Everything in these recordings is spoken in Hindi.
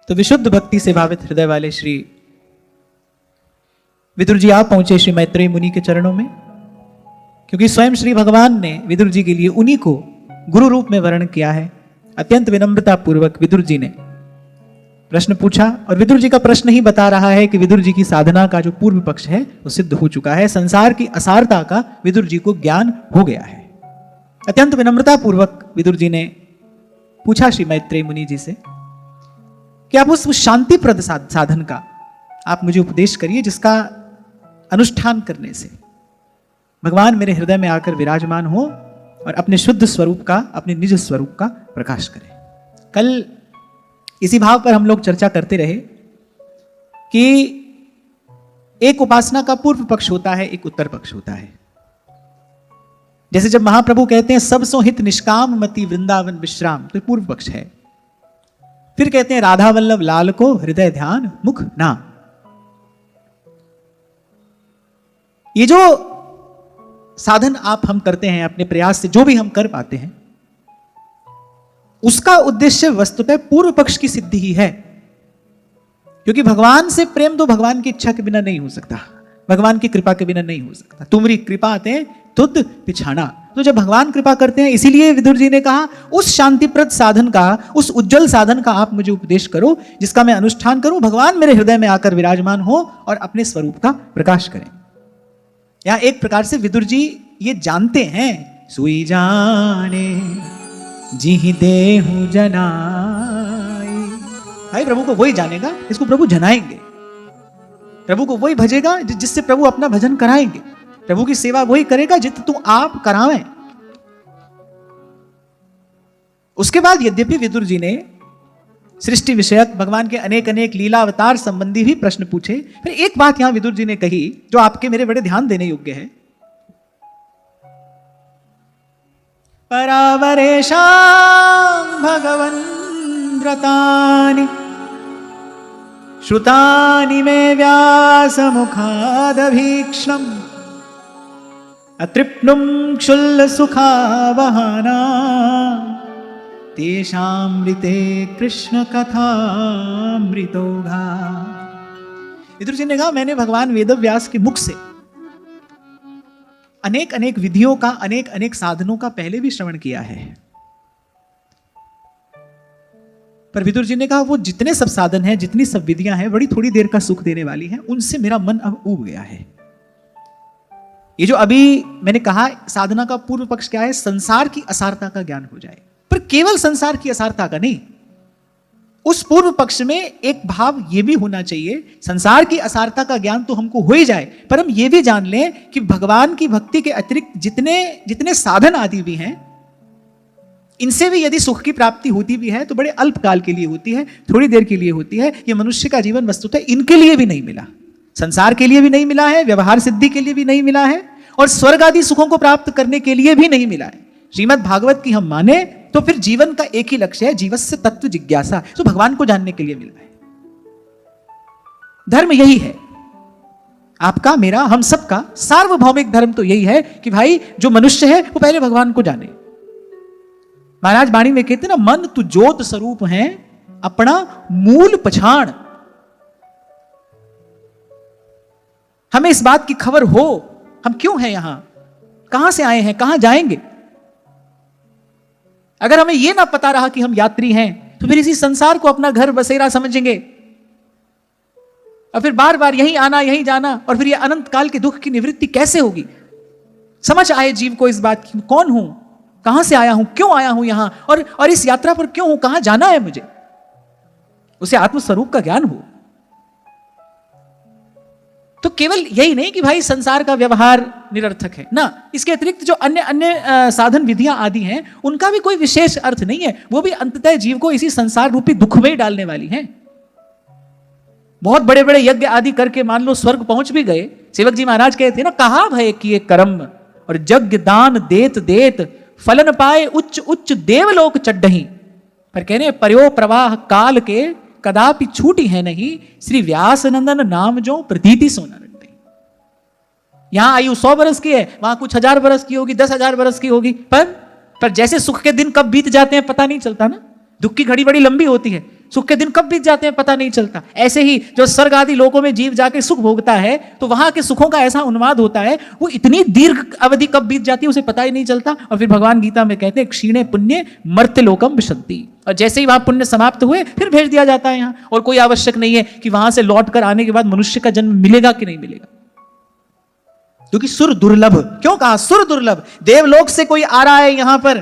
तो विशुद्ध भक्ति से भावित हृदय वाले श्री विदुर जी आप पहुंचे श्री मैत्रेय मुनि के चरणों में, क्योंकि स्वयं श्री भगवान ने विदुर जी के लिए उन्हीं को गुरु रूप में वर्ण किया है। अत्यंत विनम्रता पूर्वक विदुर जी ने प्रश्न पूछा, और विदुर जी का प्रश्न ही बता रहा है कि विदुर जी की साधना का जो पूर्व पक्ष है वो सिद्ध हो चुका है। संसार की असारता का विदुर जी को ज्ञान हो गया है। अत्यंत विनम्रता पूर्वक विदुर जी ने पूछा श्री मैत्रेय मुनि जी से कि आप उस शांतिप्रद साधन का आप मुझे उपदेश करिए जिसका अनुष्ठान करने से भगवान मेरे हृदय में आकर विराजमान हो और अपने शुद्ध स्वरूप का, अपने निज स्वरूप का प्रकाश करें। कल इसी भाव पर हम लोग चर्चा करते रहे कि एक उपासना का पूर्व पक्ष होता है, एक उत्तर पक्ष होता है। जैसे जब महाप्रभु कहते हैं सब सो हित निष्काम मति वृंदावन विश्राम, तो पूर्व पक्ष है। फिर कहते हैं राधा वल्लभ लाल को हृदय ध्यान मुख नाम। ये जो साधन आप हम करते हैं अपने प्रयास से, जो भी हम कर पाते हैं, उसका उद्देश्य वस्तुतः पूर्व पक्ष की सिद्धि ही है। क्योंकि भगवान से प्रेम तो भगवान की इच्छा के बिना नहीं हो सकता, भगवान की कृपा के बिना नहीं हो सकता। तुमरी कृपा ते तुद पिछाना। तो जब भगवान कृपा करते हैं, इसीलिए विदुर जी ने कहा उस शांतिप्रद साधन का, उस उज्जवल साधन का आप मुझे उपदेश करो जिसका मैं अनुष्ठान करूं, भगवान मेरे हृदय में आकर विराजमान हो और अपने स्वरूप का प्रकाश करें। यहां एक प्रकार से विदुर जी ये जानते हैं, सुई जाने जी देहु जनाई। भाई प्रभु को वही जानेगा, इसको प्रभु जनाएंगे, प्रभु को वही भजेगा जिससे प्रभु अपना भजन कराएंगे, प्रभु की सेवा वही करेगा जित तू आप करावें। उसके बाद यद्यपि विदुर जी ने सृष्टि विषयक भगवान के अनेक अनेक लीला अवतार संबंधी भी प्रश्न पूछे, फिर एक बात यहां विदुर जी ने कही जो आपके मेरे बड़े ध्यान देने योग्य है। परावरेशां भगवन् व्रतानि श्रुतानि मे व्यासमुखादभीक्ष्णम् अतृप्नुं क्षुल्ल सुखावहाना तेषामृते कृष्ण कथामृतोघा। विदुर जी ने कहा मैंने भगवान वेदव्यास के मुख से अनेक अनेक विधियों का, अनेक अनेक साधनों का पहले भी श्रवण किया है, पर विदुर जी ने कहा वो जितने सब साधन हैं, जितनी सब विधियां हैं, बड़ी थोड़ी देर का सुख देने वाली हैं, उनसे मेरा मन अब ऊब गया है। ये जो अभी मैंने कहा साधना का पूर्व पक्ष क्या है, संसार की असारता का ज्ञान हो जाए, पर केवल संसार की असारता का नहीं, उस पूर्व पक्ष में एक भाव यह भी होना चाहिए, संसार की असारता का ज्ञान तो हमको हो ही जाए, पर हम ये भी जान लें कि भगवान की भक्ति के अतिरिक्त जितने जितने साधन आदि भी हैं, इनसे भी यदि सुख की प्राप्ति होती भी है तो बड़े अल्पकाल के लिए होती है, थोड़ी देर के लिए होती है। ये मनुष्य का जीवन वस्तुतः इनके लिए भी नहीं मिला, संसार के लिए भी नहीं मिला है, व्यवहार सिद्धि के लिए भी नहीं मिला है, और स्वर्ग आदि सुखों को प्राप्त करने के लिए भी नहीं मिला है। श्रीमद् भागवत की हम माने तो फिर जीवन का एक ही लक्ष्य है, जीवस्य तत्व जिज्ञासा, तो भगवान को जानने के लिए मिला है। धर्म यही है, आपका मेरा हम सबका सार्वभौमिक धर्म तो यही है कि भाई जो मनुष्य है वो पहले भगवान को जाने। महाराज वाणी में कहते ना, मन तू ज्योत स्वरूप है अपना मूल पछाण। हमें इस बात की खबर हो हम क्यों हैं यहां, कहां से आए हैं, कहां जाएंगे। अगर हमें यह ना पता रहा कि हम यात्री हैं तो फिर इसी संसार को अपना घर बसेरा समझेंगे और फिर बार बार यहीं आना यहीं जाना, और फिर यह अनंत काल के दुख की निवृत्ति कैसे होगी। समझ आए जीव को इस बात की, कौन हूं, कहां से आया हूं, क्यों आया हूं यहां, और इस यात्रा पर क्यों हूं, कहां जाना है मुझे, उसे आत्मस्वरूप का ज्ञान हो। तो केवल यही नहीं कि भाई संसार का व्यवहार निरर्थक है ना, इसके अतिरिक्त जो अन्य अन्य साधन विधियां आदि हैं उनका भी कोई विशेष अर्थ नहीं है, वो भी अंततः जीव को इसी संसार रूपी दुख में डालने वाली हैं। बहुत बड़े बड़े यज्ञ आदि करके मान लो स्वर्ग पहुंच भी गए, सेवक जी महाराज कहते ना, कहा भय किए कर्म और यज्ञ दान देत देत फलन पाए उच्च उच्च देवलोक चढ़ही, पर कहने पर्यो प्रवाह काल के कदापि छूटी है नहीं, श्री व्यास नंदन नाम जो प्रतीति सोना रखते। यहां आयु 100 बरस की है, वहां कुछ 1000 बरस की होगी, 10,000 बरस की होगी, पर जैसे सुख के दिन कब बीत जाते हैं पता नहीं चलता ना। दुख की घड़ी बड़ी लंबी होती है, सुख के दिन कब बीत जाते हैं पता नहीं चलता। ऐसे ही जो स्वर्ग आदि लोकों में जीव जाके सुख भोगता है तो वहां के सुखों का ऐसा उन्माद होता है, वो इतनी दीर्घ अवधि कब बीत जाती है उसे पता ही नहीं चलता। और फिर भगवान गीता में कहते हैं क्षीणे पुण्य मर्त्य लोकम विशंति, और जैसे ही वहां पुण्य समाप्त हुए फिर भेज दिया जाता है यहाँ, और कोई आवश्यक नहीं है कि वहां से लौट कर आने के बाद मनुष्य का जन्म मिलेगा कि नहीं मिलेगा। क्योंकि सुर दुर्लभ, क्यों कहा सुर दुर्लभ, देवलोक से कोई आ रहा है यहां पर,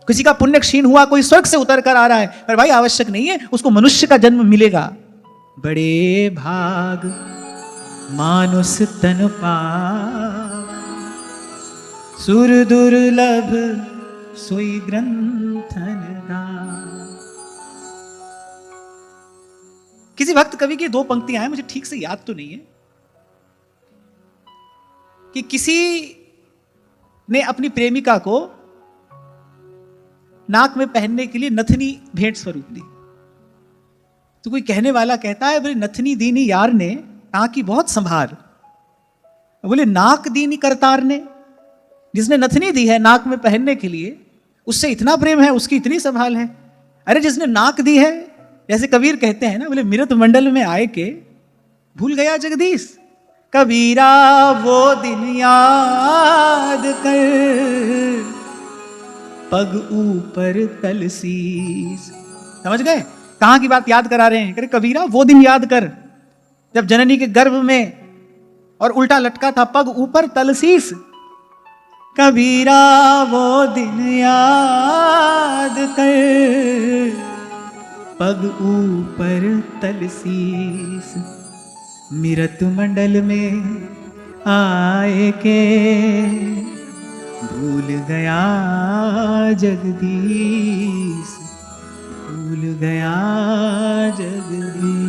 किसी का पुण्य क्षीण हुआ, कोई स्वर्ग से उतर कर आ रहा है, पर भाई आवश्यक नहीं है उसको मनुष्य का जन्म मिलेगा। बड़े भाग मानुष तन पावा, सुर दुर्लभ सोई ग्रंथन गान। किसी भक्त कवि की दो पंक्तियां हैं, मुझे ठीक से याद तो नहीं है, कि किसी ने अपनी प्रेमिका को नाक में पहनने के लिए नथनी भेंट स्वरूप दी। तो कोई कहने वाला कहता है, बोले नथनी दीनी यार ने नाक की बहुत संभार। बोले नाक दीनी करतार ने, जिसने नथनी दी है नाक में पहनने के लिए, उससे इतना प्रेम है, उसकी इतनी संभाल है। अरे जिसने नाक दी है, जैसे कबीर कहते हैं ना, बोले मिरत मंडल में आए के भूल गया जगदीश, कबीरा वो दिन याद कर, पग ऊपर तलसीस। समझ गए कहां की बात याद करा रहे हैं? करे कबीरा वो दिन याद कर जब जननी के गर्भ में और उल्टा लटका था, पग ऊपर तलसीस। कबीरा वो दिन याद कर, पग ऊपर तलसीस, मिरत मंडल में आए के भूल गया जगदीश, भूल गया जगदीश।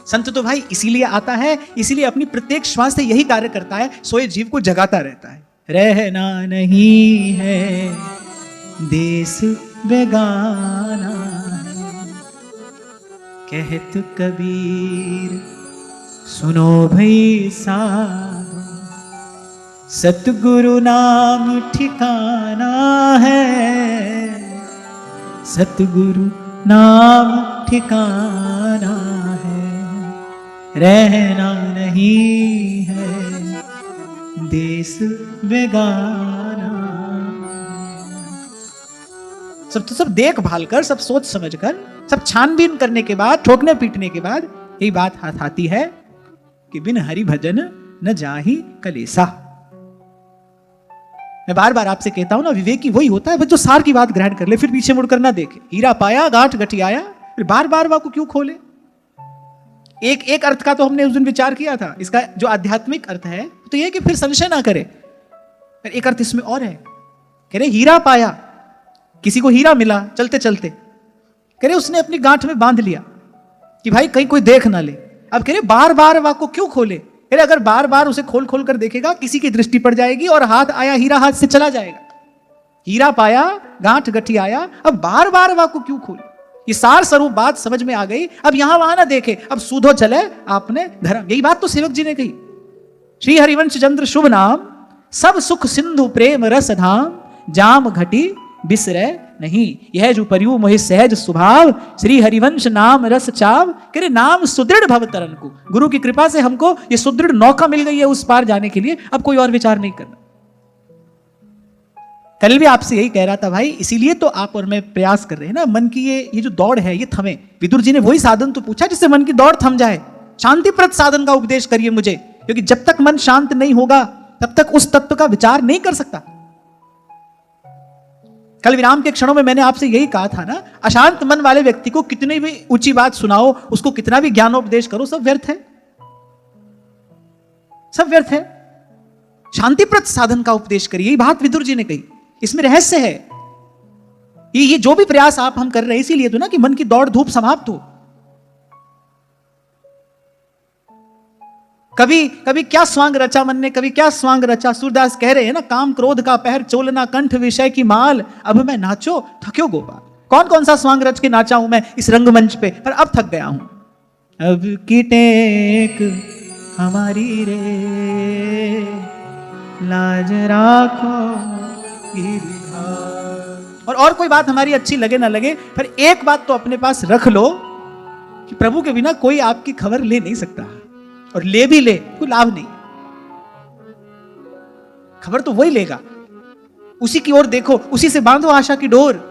संत तो भाई इसीलिए आता है, इसीलिए अपनी प्रत्येक श्वास से यही कार्य करता है, सोए जीव को जगाता रहता है। रहना नहीं है देश बेगाना है, कहत कबीर सुनो भई साधो, सतगुरु नाम ठिकाना है, सतगुरु नाम ठिकाना है, रहना नहीं है देश बेगाना। सब तो सब देखभाल कर, सब सोच समझ कर, सब छानबीन करने के बाद, ठोकने पीटने के बाद यही बात हाथ आती है कि बिन हरि भजन न जाहि कलेसा। मैं बार बार आपसे कहता हूं ना, विवेकी वही होता है जो सार की बात ग्रहण कर ले, फिर पीछे मुड़कर ना देखे। हीरा पाया गांठ गठियाया, फिर बार बार वाह को क्यों खोले। एक एक अर्थ का तो हमने उस दिन विचार किया था, इसका जो आध्यात्मिक अर्थ है तो यह कि फिर संशय ना करे। फिर एक अर्थ इसमें और है, कह रहे हीरा पाया, किसी को हीरा मिला चलते चलते, कह रहे उसने अपनी गांठ में बांध लिया कि भाई कहीं कोई देख ना ले। अब कह रहे बार बार वाह को क्यों खोले, कह रहे अगर बार बार उसे खोल खोल कर देखेगा किसी की दृष्टि पड़ जाएगी और हाथ आया हीरा हाथ से चला जाएगा। हीरा पाया गांठ गठी आया, अब बार बार वाह को क्यों खोले। ये सार स्वरूप बात समझ में आ गई। अब यहां वहां ना देखे, अब सूधो चले आपने धर्म। यही बात तो सेवक जी ने कही, श्री हरिवंश चंद्र शुभ नाम, सब सुख सिंधु प्रेम रस धाम, जाम घटी बिसरे नहीं, यह जो परियु मोहि सहज स्वभाव, श्री हरिवंश नाम रस चाव। करे नाम सुदृढ़ भव तरन को, गुरु की कृपा से हमको ये सुदृढ़ नौका मिल गई है उस पार जाने के लिए, अब कोई और विचार नहीं करना। कल भी आपसे यही कह रहा था भाई, इसीलिए तो आप और मैं प्रयास कर रहे हैं ना, मन की ये जो दौड़ है ये थमे। विदुर जी ने वही साधन तो पूछा जिससे मन की दौड़ थम जाए। शांतिप्रद साधन का उपदेश करिए मुझे, क्योंकि जब तक मन शांत नहीं होगा तब तक उस तत्व का विचार नहीं कर सकता। कल विराम के क्षणों में मैंने आपसे यही कहा था ना, अशांत मन वाले व्यक्ति को कितनी भी ऊंची बात सुनाओ, उसको कितना भी ज्ञानोपदेश करो, सब व्यर्थ है, सब व्यर्थ है। शांतिप्रद साधन का उपदेश करिए, यही बात विदुर जी ने कही, इसमें रहस्य है। ये जो भी प्रयास आप हम कर रहे हैं इसीलिए तो ना, कि मन की दौड़ धूप समाप्त हो। कभी क्या स्वांग रचा मन ने, कभी क्या स्वांग रचा। सूरदास कह रहे हैं ना, काम क्रोध का पहर चोलना कंठ विषय की माल, अब मैं नाचो थक्यो गोपाल। कौन कौन सा स्वांग रच के नाचा हूं मैं इस रंगमंच पे, पर अब थक गया हूं। अब की टेक हमारी रे, लाज राखो गिरधार। और कोई बात हमारी अच्छी लगे ना लगे, पर एक बात तो अपने पास रख लो कि प्रभु के बिना कोई आपकी खबर ले नहीं सकता, और ले भी ले कोई लाभ नहीं। खबर तो वही लेगा, उसी की ओर देखो, उसी से बांधो आशा की डोर।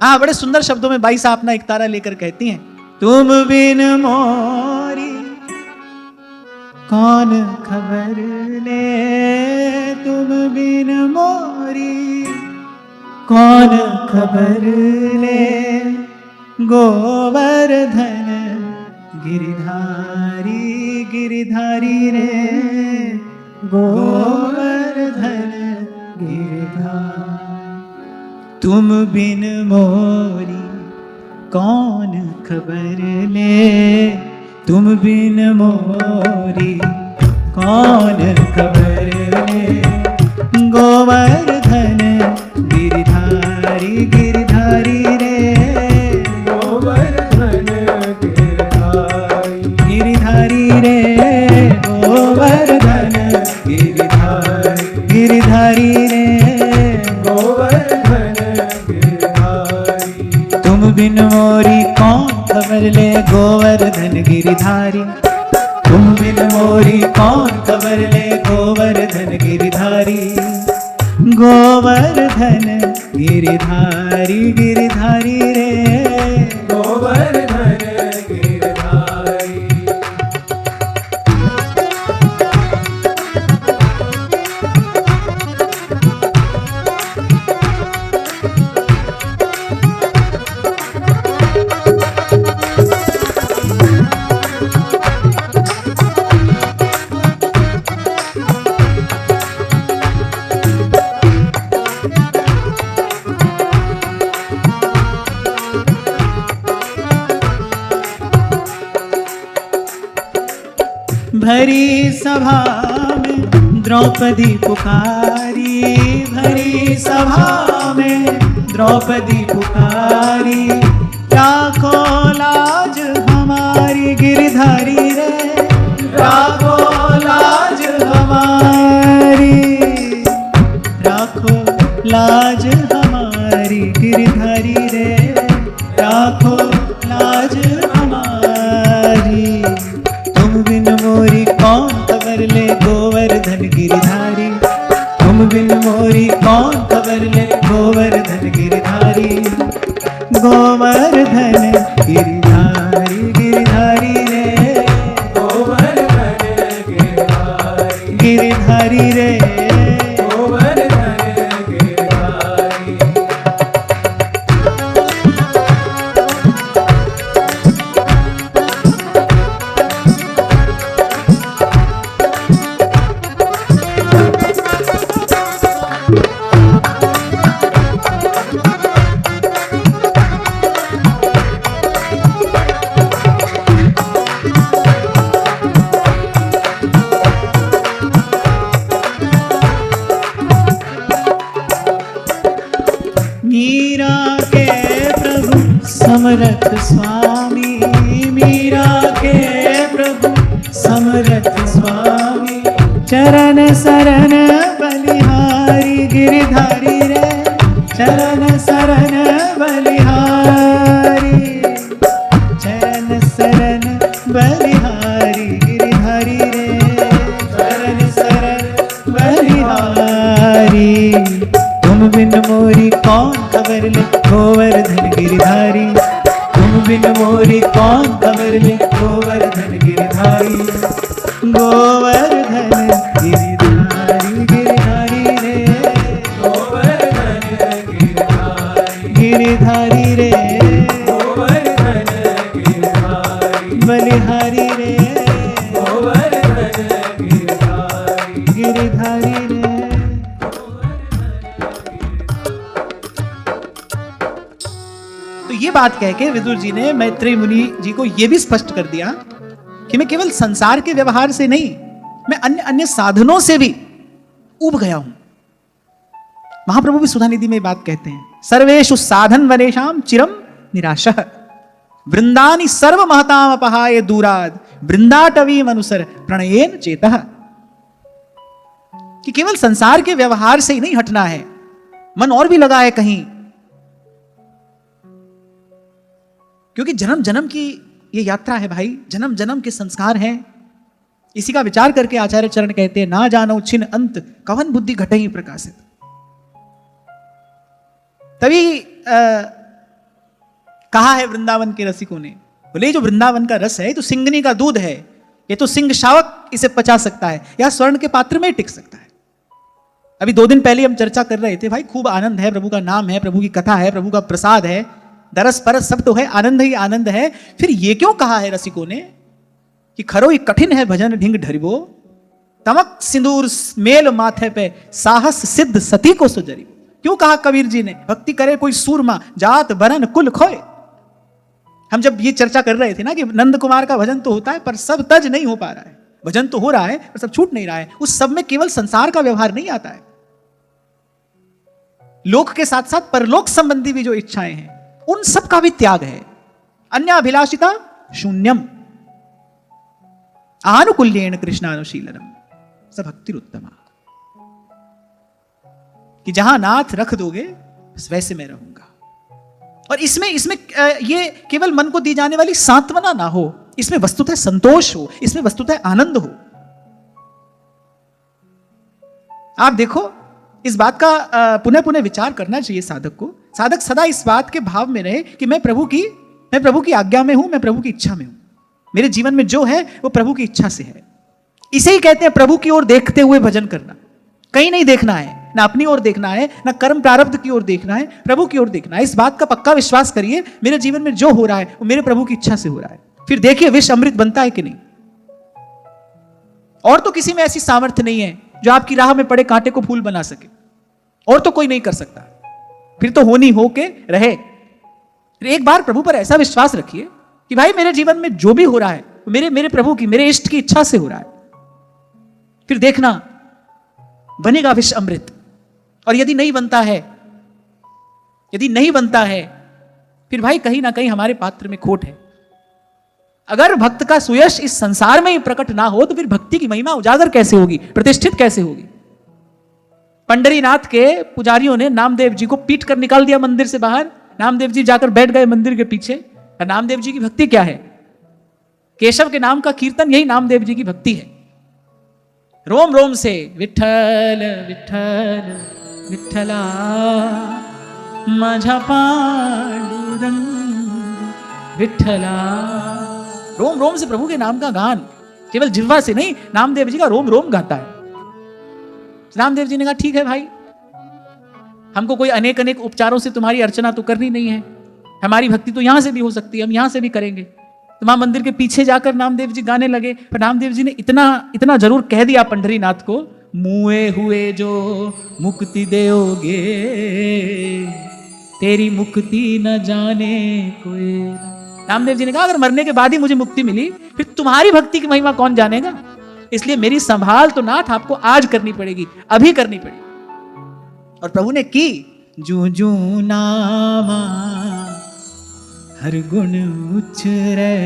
हाँ, बड़े सुंदर शब्दों में बाई साहब अपना एक तारा लेकर कहती हैं, तुम बिन मोरी कौन खबर ले, तुम बिन मोरी कौन खबर ले, गोवर्धन गिरधारी गिरधारी रे, गोवर्धन गिरधारी। तुम बिन मोरी कौन खबर ले, तुम बिन मोरी कौन खबर ले, गोवर्धन गिरधारी गिरधारी रे, गोवर्धन गिरधारी गिरधारी रे, गोवर्धन गिरधारी गिरधारी रे, गोवर्धन गिरधारी। तुम बिन मोरी कौन खबर ले, गोवर्धन गिरधारी। तुम बिन मोरी कौन खबर ले, गोवर्धन गिरधारी। गोवर्धन गिरधारी गिरधारी रे, गोवर्धन गिरधारी। भरी सभा में द्रौपदी पुकारी, भरी सभा में द्रौपदी पुकारी। राखो लाज हमारी गिरधारी रे, राखो लाज हमारी, राखो लाज हमारी गिरधारी रे, राखो लाज हमारी। तुम बिन मोरी कौन खबर ले, गोवर्धन गिरधारी। तुम बिन मोरी कौन खबर ले, गोवर्धन गिरधारी। गोवर्धन गिरधारी गिरधारी रे, गोवर्धन गिरधारी गिरधारी रे, गोवर्धन गिरधारी। मीरा के प्रभु समरथ स्वामी, मीरा के प्रभु समरथ स्वामी। चरण शरण बलिहारी गिरधारी रे, चरण शरण बलिहारी, चरण शरण बलिहारी गिरधारी रे, चरण शरण बलिहारी। तुम बिन मोरी कौन खबर ले, गोवर्धन गिरधारी। तुम बिन मोरी कौन खबर ले, गोवर्धन गिरधारी। गोवर्धन गिरधारी गिरधारी रे, गोवर्धन गिरधारी गिरधारी रे, गोवर्धन गिरधारी बलिहारी रे, गोवर्धन गिरधारी गिरधारी रे। तो ये बात कह के विदुर जी ने मैत्रेय मुनि जी को यह भी स्पष्ट कर दिया कि मैं केवल संसार के व्यवहार से नहीं, मैं अन्य अन्य साधनों से भी उब गया हूं। महाप्रभु भी सुधानिधि में बात कहते हैं, सर्वेषु साधन वनेषाम चिरम निराशः, वृंदानि सर्व महताम अपहाय दूराद, वृंदाटवी मनुसर प्रणयेन चेतः। कि केवल संसार के व्यवहार से ही नहीं हटना है, मन और भी लगा है कहीं, क्योंकि जन्म जन्म की ये यात्रा है भाई, जन्म जन्म के संस्कार हैं। इसी का विचार करके आचार्य चरण कहते हैं, ना जानो छिन अंत कवन बुद्धि घटई प्रकाशित। तभी कहा है वृंदावन के रसिकों ने, बोले जो वृंदावन का रस है ये तो सिंगनी का दूध है, ये तो सिंह शावक इसे पचा सकता है, या स्वर्ण के पात्र में टिक सकता है। अभी 2 दिन पहले हम चर्चा कर रहे थे भाई, खूब आनंद है, प्रभु का नाम है, प्रभु की कथा है, प्रभु का प्रसाद है, दरस परस सब तो है, आनंद ही आनंद है। फिर ये क्यों कहा है रसिकों ने कि खरो ये कठिन है भजन ढिंग ढरिबो, तमक सिंदूर मेल माथे पे साहस सिद्ध सती को सुजरी। क्यों कहा कबीर जी ने, भक्ति करे कोई सूरमा जात बरन कुल खोए। हम जब ये चर्चा कर रहे थे ना कि नंद कुमार का भजन तो होता है पर सब तज नहीं हो पा रहा है, भजन तो हो रहा है पर सब छूट नहीं रहा है, उस सब में केवल संसार का व्यवहार नहीं आता है, लोक के साथ साथ परलोक संबंधी भी जो इच्छाएं हैं उन सब का भी त्याग है। अन्याभिलाषिता शून्यम आनुकूल्येन कृष्णानुशीलनम स भक्तिरुत्तमा, कि जहां नाथ रख दोगे बस वैसे मैं रहूंगा। और इसमें ये केवल मन को दी जाने वाली सांत्वना ना हो, इसमें वस्तुतः संतोष हो, इसमें वस्तुतः आनंद हो। आप देखो, इस बात का पुनः पुनः विचार करना चाहिए साधक को। साधक सदा इस बात के भाव में रहे कि मैं प्रभु की आज्ञा में हूं, मैं प्रभु की इच्छा में हूं, मेरे जीवन में जो है वो प्रभु की इच्छा से है। इसे ही कहते हैं प्रभु की ओर देखते हुए भजन करना। कहीं नहीं देखना है, ना अपनी ओर देखना है, ना कर्म प्रारब्ध की ओर देखना है, प्रभु की ओर देखना है। इस बात का पक्का विश्वास करिए, मेरे जीवन में जो हो रहा है वो मेरे प्रभु की इच्छा से हो रहा है। फिर देखिए विष अमृत बनता है कि नहीं। और तो किसी में ऐसी सामर्थ्य नहीं है जो आपकी राह में पड़े कांटे को फूल बना सके, और तो कोई नहीं कर सकता। फिर तो होनी हो के रहे। फिर एक बार प्रभु पर ऐसा विश्वास रखिए कि भाई मेरे जीवन में जो भी हो रहा है मेरे प्रभु की, मेरे इष्ट की इच्छा से हो रहा है। फिर देखना बनेगा विष अमृत। और यदि नहीं बनता है फिर भाई कहीं ना कहीं हमारे पात्र में खोट है। अगर भक्त का सुयश इस संसार में ही प्रकट ना हो तो फिर भक्ति की महिमा उजागर कैसे होगी, प्रतिष्ठित कैसे होगी। पंडरीनाथ के पुजारियों ने नामदेव जी को पीट कर निकाल दिया मंदिर से बाहर। नामदेव जी जाकर बैठ गए मंदिर के पीछे। और नामदेव जी की भक्ति क्या है? केशव के नाम का कीर्तन, यही नामदेव जी की भक्ति है। रोम रोम से विठ्ठल विठ्ठल विठ्ठला माझा पांडुरंग विठ्ठला। रोम रोम से प्रभु के नाम का गान, केवल जिह्वा से नहीं, नामदेव जी का रोम रोम गाता है। नामदेव जी ने कहा ठीक है भाई, हमको कोई अनेक अनेक उपचारों से तुम्हारी अर्चना तो करनी नहीं है, हमारी भक्ति तो यहां से भी हो सकती है, हम यहां से भी करेंगे। तो वहां मंदिर के पीछे जाकर नामदेव जी गाने लगे। पर नामदेव जी ने इतना जरूर कह दिया पंडरीनाथ को, मुए हुए जो मुक्ति देओगे तेरी मुक्ति न जाने कोई। नामदेव जी ने कहा अगर मरने के बाद ही मुझे मुक्ति मिली फिर तुम्हारी भक्ति की महिमा कौन जानेगा। इसलिए मेरी संभाल तो नाथ आपको आज करनी पड़ेगी, अभी करनी पड़ेगी। और प्रभु ने की। जू जू नामा हर गुण उछरे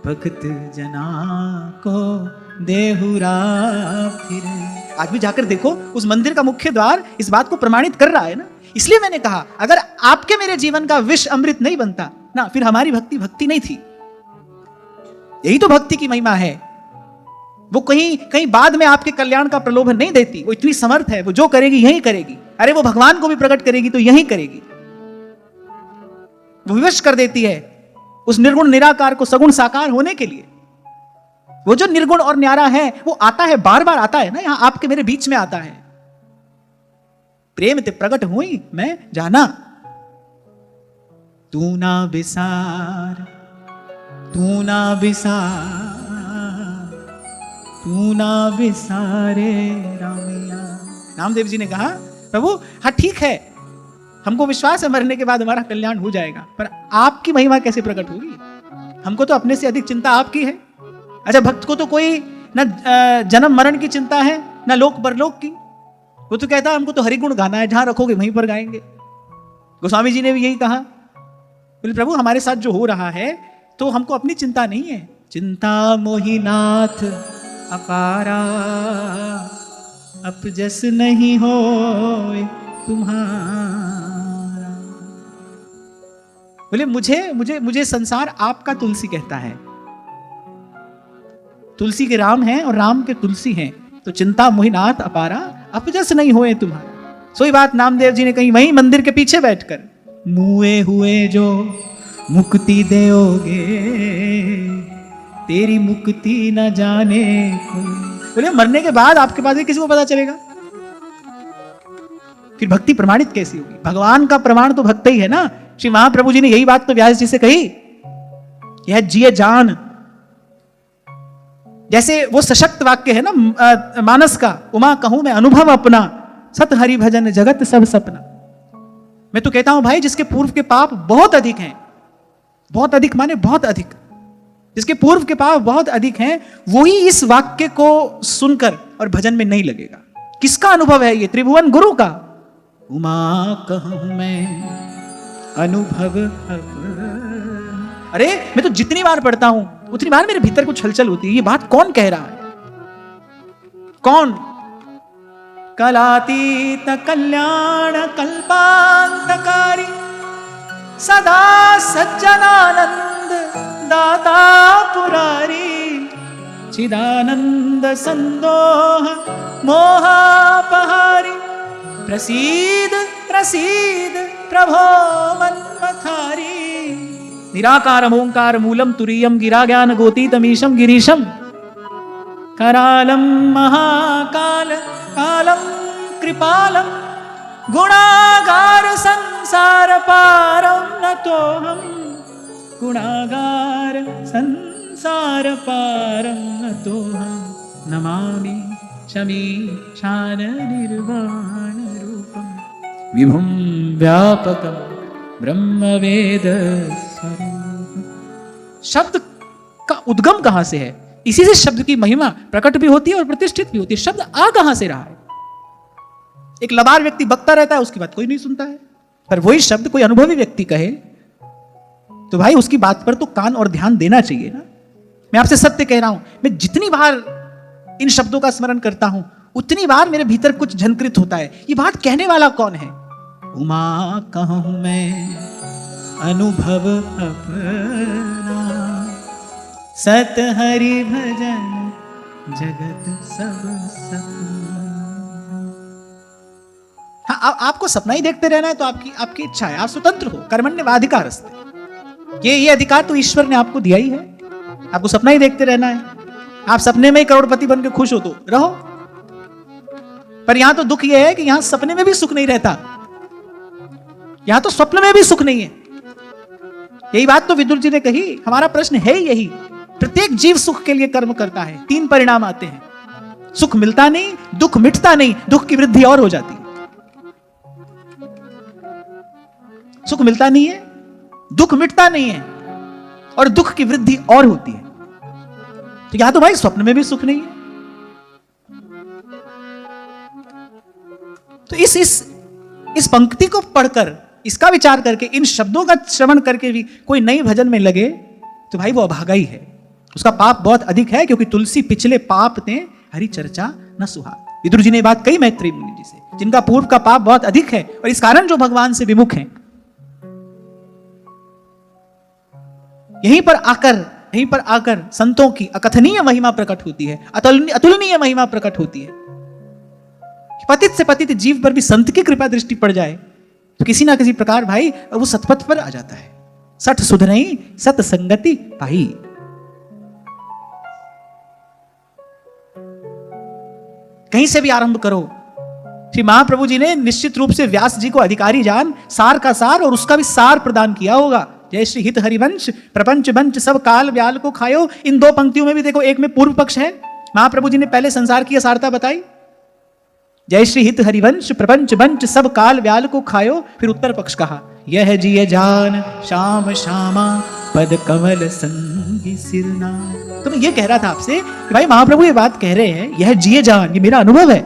भक्त जना को देहुरा फिरे। आज भी जाकर देखो, उस मंदिर का मुख्य द्वार इस बात को प्रमाणित कर रहा है ना। इसलिए मैंने कहा अगर आपके मेरे जीवन का विष अमृत नहीं बनता ना, फिर हमारी भक्ति नहीं थी। यही तो भक्ति की महिमा है। वो कहीं बाद में आपके कल्याण का प्रलोभन नहीं देती। वो इतनी समर्थ है, वो जो करेगी यही करेगी। अरे वो भगवान को भी प्रकट करेगी तो यही करेगी। वो विवश कर देती है उस निर्गुण निराकार को सगुण साकार होने के लिए। वो जो निर्गुण और न्यारा है वो आता है, बार बार आता है ना, यहां आपके मेरे बीच में आता है। प्रेम ते प्रकट हुई मैं जाना, तू ना बिसार तू ना बिसार तू ना बिसारे रामिया। नामदेव जी ने कहा प्रभु हाँ ठीक है, हमको विश्वास है मरने के बाद हमारा कल्याण हो जाएगा, पर आपकी महिमा कैसे प्रकट होगी? हमको तो अपने से अधिक चिंता आपकी है। अच्छा, भक्त को तो कोई ना जन्म मरण की चिंता है ना लोक परलोक की। वो तो कहता है हमको तो हरिगुण गाना है, जहां रखोगे वहीं पर गाएंगे। गोस्वामी जी ने भी यही कहा, बोले प्रभु हमारे साथ जो हो रहा है तो हमको अपनी चिंता नहीं है। चिंता मोहिनाथ अपारा अप जस नहीं हो तुम्हारा। बोले मुझे मुझे मुझे संसार आपका तुलसी कहता है। तुलसी के राम हैं और राम के तुलसी हैं, तो चिंता मोहिनाथ अपारा, अपजस नहीं होए तुम्हारा। सोई बात नामदेव जी ने कही वहीं मंदिर के पीछे बैठकर, मुए हुए जो मुक्ति देओगे, तेरी मुक्ति न जाने को। बोले मरने के बाद आपके पास किसी को पता चलेगा? फिर भक्ति प्रमाणित कैसी होगी? भगवान का प्रमाण तो भक्त ही है ना। श्री महाप्रभु जी ने यही बात तो व्यास जी से कही, यह जिए जान। जैसे वो सशक्त वाक्य है ना मानस का, उमा कहूं मैं अनुभव अपना, सत हरि भजन जगत सब सपना। मैं तो कहता हूं भाई, जिसके पूर्व के पाप बहुत अधिक हैं, बहुत अधिक माने बहुत अधिक, जिसके पूर्व के पाप बहुत अधिक हैं, वही इस वाक्य को सुनकर और भजन में नहीं लगेगा। किसका अनुभव है ये? त्रिभुवन गुरु का। उमा कहूं मैं अनुभव अरे मैं तो जितनी बार पढ़ता हूं उतनी बार मेरे भीतर कुछ हलचल होती है। ये बात कौन कह रहा है? कौन? कलातीत कल्याण कल्पांतकारी, सदा सज्जनानंद दाता पुरारी, चिदानंद संदोह मोहापहारी, प्रसीद प्रसीद प्रभो मन्मथारी। निराकारम ओंकार मूलम तुरीयम गिरा ज्ञान गोतीतमीशम गिरीशम, करालम महाकाल कालम कृपालम, गुणागार संसार पारम नतोहम, गुणागार संसार पारम नतोहम, नमामि शमी शान निर्वाण रूपम, विभुम व्यापकम ब्रह्मवेद स्वरूप। शब्द का उद्गम कहां से है? इसी से शब्द की महिमा प्रकट भी होती है और प्रतिष्ठित भी होती है। शब्द आ कहां से रहा है? एक लबार व्यक्ति बकता रहता है, उसकी बात कोई नहीं सुनता है, पर वही शब्द कोई अनुभवी व्यक्ति कहे तो भाई उसकी बात पर तो कान और ध्यान देना चाहिए ना। मैं आपसे सत्य कह रहा हूं, मैं जितनी बार इन शब्दों का स्मरण करता हूं उतनी बार मेरे भीतर कुछ झनकृत होता है। ये बात कहने वाला कौन है? उमा कहूं मैं अनुभव अपना, सत हरि भजन जगत सब सपना। हाँ, आपको सपना ही देखते रहना है तो आपकी इच्छा है, आप स्वतंत्र हो, कर्मण्येवाधिकारस्ते। ये अधिकार तो ईश्वर ने आपको दिया ही है। आपको सपना ही देखते रहना है। आप सपने में ही करोड़पति बन के खुश हो तो रहो, पर यहां तो दुख यह है कि यहां सपने में भी सुख नहीं रहता, यहां तो स्वप्न में भी सुख नहीं है। यही बात तो विदुर जी ने कही। हमारा प्रश्न है यही, प्रत्येक जीव सुख के लिए कर्म करता है, 3 परिणाम आते हैं, सुख मिलता नहीं, दुख मिटता नहीं, दुख की वृद्धि और हो जाती है। सुख मिलता नहीं है, दुख मिटता नहीं है और दुख की वृद्धि और होती है। तो यहां तो भाई स्वप्न में भी सुख नहीं है। तो इस पंक्ति को पढ़कर, इसका विचार करके, इन शब्दों का श्रवण करके भी कोई नई भजन में लगे तो भाई वो अभागा ही है, उसका पाप बहुत अधिक है। क्योंकि तुलसी पिछले पाप ने हरि चर्चा न सुहा। विदुर जी ने बात कही मैत्रेय मुनि जी से, जिनका पूर्व का पाप बहुत अधिक है और इस कारण जो भगवान से विमुख हैं। यहीं पर आकर संतों की अकथनीय महिमा प्रकट होती है, अतुलनीय महिमा प्रकट होती है। पतित से पतित जीव पर भी संत की कृपा दृष्टि पड़ जाए तो किसी ना किसी प्रकार भाई वो सतपथ पर आ जाता है। सठ सुध नहीं सत संगति पाई। कहीं से भी आरंभ करो। श्री महाप्रभु जी ने निश्चित रूप से व्यास जी को अधिकारी जान सार का सार और उसका भी सार प्रदान किया होगा। जय श्री हित हरिवंश प्रपंच वंश सब काल व्याल को खायो। इन 2 पंक्तियों में भी देखो, एक में पूर्व पक्ष है, महाप्रभु जी ने पहले संसार की असारता बताई, जय श्री हित हरिवंश प्रपंच वंश सब काल व्याल को खायो, फिर उत्तर पक्ष कहा यह जिय जान श्याम श्यामा पद कमल संगी सिरना। तो मैं ये कह रहा था आपसे कि भाई महाप्रभु ये बात कह रहे हैं, यह जिए जान, ये मेरा अनुभव है।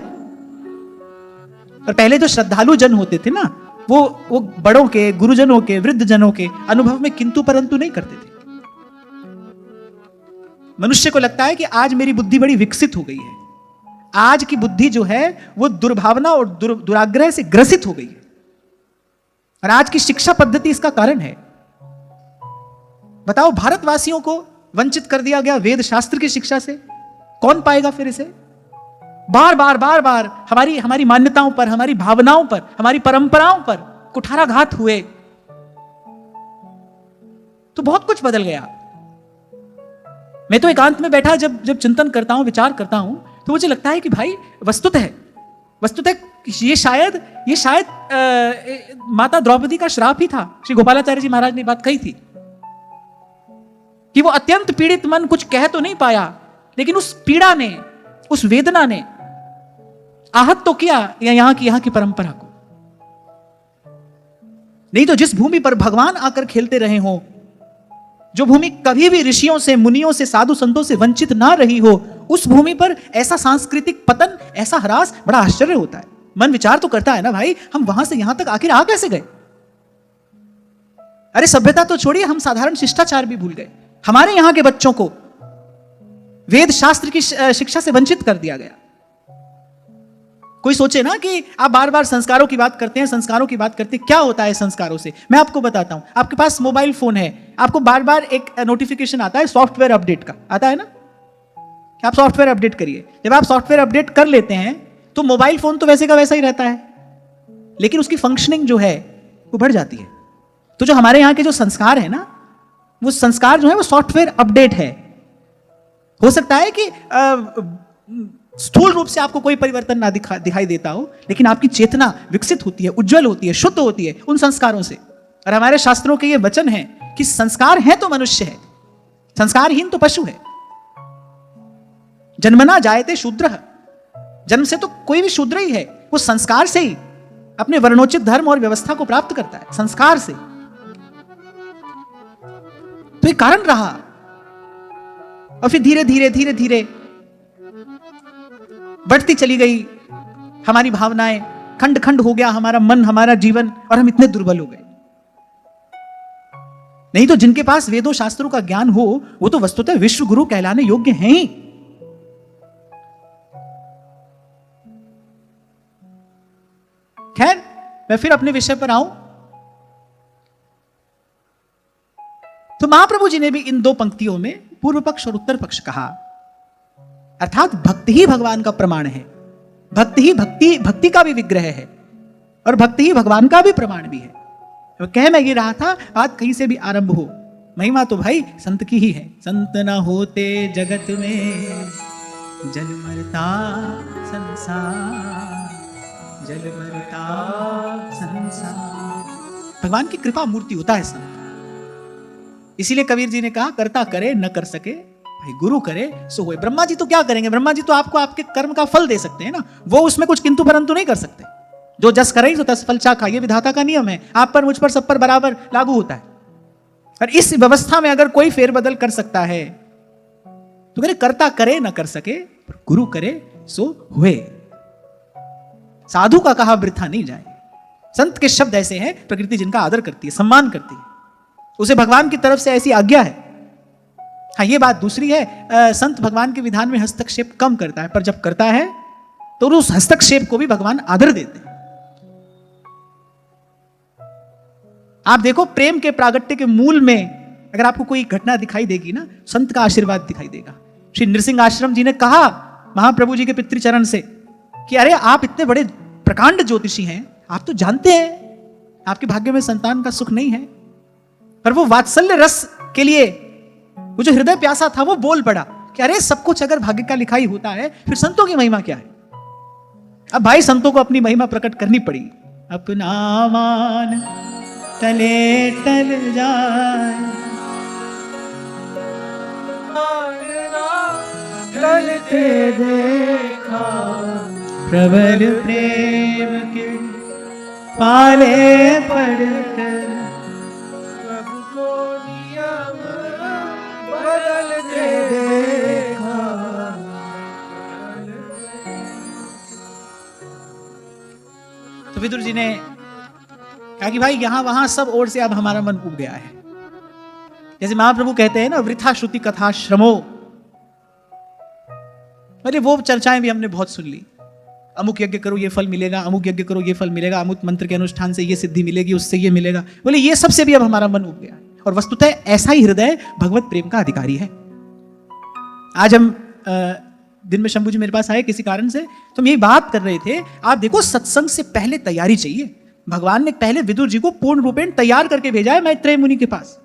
और पहले जो श्रद्धालु जन होते थे ना, वो बड़ों के, गुरुजनों के, वृद्ध जनों के अनुभव में किंतु परंतु नहीं करते थे। मनुष्य को लगता है कि आज मेरी बुद्धि बड़ी विकसित हो गई है, आज की बुद्धि जो है वो दुर्भावना और दुराग्रह से ग्रसित हो गई है, और आज की शिक्षा पद्धति इसका कारण है। बताओ, भारतवासियों को वंचित कर दिया गया वेद शास्त्र की शिक्षा से, कौन पाएगा फिर इसे? बार बार हमारी मान्यताओं पर, हमारी भावनाओं पर, हमारी परंपराओं पर कुठाराघात हुए, तो बहुत कुछ बदल गया। मैं तो एकांत में बैठा जब चिंतन करता हूं, विचार करता हूं, तो मुझे लगता है कि भाई वस्तुतः ये शायद माता द्रौपदी का श्राप ही था। श्री गोपालाचार्य जी महाराज ने बात कही थी कि वो अत्यंत पीड़ित मन कुछ कह तो नहीं पाया, लेकिन उस पीड़ा ने, उस वेदना ने आहत तो किया यहां की परंपरा को। नहीं तो जिस भूमि पर भगवान आकर खेलते रहे हो, जो भूमि कभी भी ऋषियों से, मुनियों से, साधु संतों से वंचित ना रही हो, उस भूमि पर ऐसा सांस्कृतिक पतन, ऐसा ह्रास, बड़ा आश्चर्य होता है। मन विचार तो करता है ना भाई, हम वहां से यहां तक आखिर आ कैसे गए? अरे सभ्यता तो छोड़िए, हम साधारण शिष्टाचार भी भूल गए। हमारे यहां के बच्चों को वेद शास्त्र की शिक्षा से वंचित कर दिया गया। कोई सोचे ना कि आप बार बार संस्कारों की बात करते हैं, संस्कारों की बात करते हैं, क्या होता है संस्कारों से? मैं आपको बताता हूं। आपके पास मोबाइल फोन है, आपको बार बार एक नोटिफिकेशन आता है सॉफ्टवेयर अपडेट का, आता है ना कि आप सॉफ्टवेयर अपडेट करिए। जब आप सॉफ्टवेयर अपडेट कर लेते हैं तो मोबाइल फोन तो वैसे का वैसा ही रहता है, लेकिन उसकी फंक्शनिंग जो है वो बढ़ जाती है। तो जो हमारे यहाँ के जो संस्कार है ना, वो संस्कार जो है वो सॉफ्टवेयर अपडेट है। हो सकता है कि स्थूल रूप से आपको कोई परिवर्तन ना दिखाई देता हो, लेकिन आपकी चेतना विकसित होती है, उज्जवल होती है, शुद्ध होती है उन संस्कारों से। और हमारे शास्त्रों के ये वचन है कि संस्कार है तो मनुष्य है, संस्कारहीन तो पशु है। जन्मना जायते शूद्रः, जन्म से तो कोई भी शूद्र ही है, वो संस्कार से ही अपने वर्णोचित धर्म और व्यवस्था को प्राप्त करता है, संस्कार से। तो ये कारण रहा, और फिर धीरे धीरे बढ़ती चली गई हमारी भावनाएं, खंड खंड हो गया हमारा मन, हमारा जीवन, और हम इतने दुर्बल हो गए। नहीं तो जिनके पास वेदों शास्त्रों का ज्ञान हो, वो तो वस्तुतः विश्व गुरु कहलाने योग्य हैं ही। खैर, मैं फिर अपने विषय पर आऊं तो महाप्रभु जी ने भी इन दो पंक्तियों में पूर्व पक्ष और उत्तर पक्ष कहा, अर्थात भक्ति ही भगवान का प्रमाण है, भक्ति ही भक्ति का भी विग्रह है, और भक्ति ही भगवान का भी प्रमाण भी है। तो कह मैं ये रहा था, बात कहीं से भी आरंभ हो, महिमा तो भाई संत की ही है। संत न होते जगत में जल मरता संसार, जल मरता संसार। भगवान की कृपा मूर्ति होता है संत। इसीलिए कबीर जी ने कहा, करता करे न कर सके भाई गुरु करे सो होए। ब्रह्मा जी तो क्या करेंगे? ब्रह्मा जी तो आपको आपके कर्म का फल दे सकते हैं ना, वो उसमें कुछ किंतु परंतु नहीं कर सकते। जो जस करे सो तस फल चाखा, ये विधाता का नियम है, आप पर, मुझ पर, सब पर बराबर लागू होता है। और इस व्यवस्था में अगर कोई फेरबदल कर सकता है तो करे करता करे न कर सके, पर गुरु करे सो हुए। साधु का कहा वृथा नहीं जाए। संत के शब्द ऐसे हैं, प्रकृति जिनका आदर करती है, सम्मान करती है, उसे भगवान की तरफ से ऐसी आज्ञा है। हाँ, ये बात दूसरी है, संत भगवान के विधान में हस्तक्षेप कम करता है, पर जब करता है तो उस हस्तक्षेप को भी भगवान आदर देते हैं। आप देखो, प्रेम के प्रागट्य के मूल में अगर आपको कोई घटना दिखाई देगी ना, संत का आशीर्वाद दिखाई देगा। श्री नृसिंह आश्रम जी ने कहा महाप्रभु जी के पितृचरण से कि अरे आप इतने बड़े प्रकांड ज्योतिषी हैं, आप तो जानते हैं आपके भाग्य में संतान का सुख नहीं है, पर वो वात्सल्य रस के लिए वो जो हृदय प्यासा था वो बोल पड़ा कि अरे सब कुछ अगर भाग्य का लिखा ही होता है, फिर संतों की महिमा क्या है? अब भाई संतों को अपनी महिमा प्रकट करनी पड़ी। अपना मान तले टल जाए, टलते देखा प्रबल प्रेम के पाले पड़कर, प्रभु को नियम बदलते देखा। तो विदुर जी ने कहा कि भाई यहां वहां सब ओर से अब हमारा मन उब गया है। जैसे महाप्रभु कहते हैं ना, वृथा श्रुति कथा श्रमो, अरे वो चर्चाएं भी हमने बहुत सुन ली, अमुक यज्ञ करो ये फल मिलेगा, अमुक यज्ञ करो ये फल मिलेगा, अमुक मंत्र के अनुष्ठान से ये सिद्धि मिलेगी, उससे ये मिलेगा। बोले ये सबसे भी अब हमारा मन उब गया है, और वस्तुतः ऐसा ही हृदय भगवत प्रेम का अधिकारी है। आज हम दिन में शंभू जी मेरे पास आए किसी कारण से, तो हम यही बात कर रहे थे, आप देखो सत्संग से पहले तैयारी चाहिए। भगवान ने पहले विदुर जी को पूर्ण रूपेण तैयार करके भेजा है मैत्रेय मुनि के पास।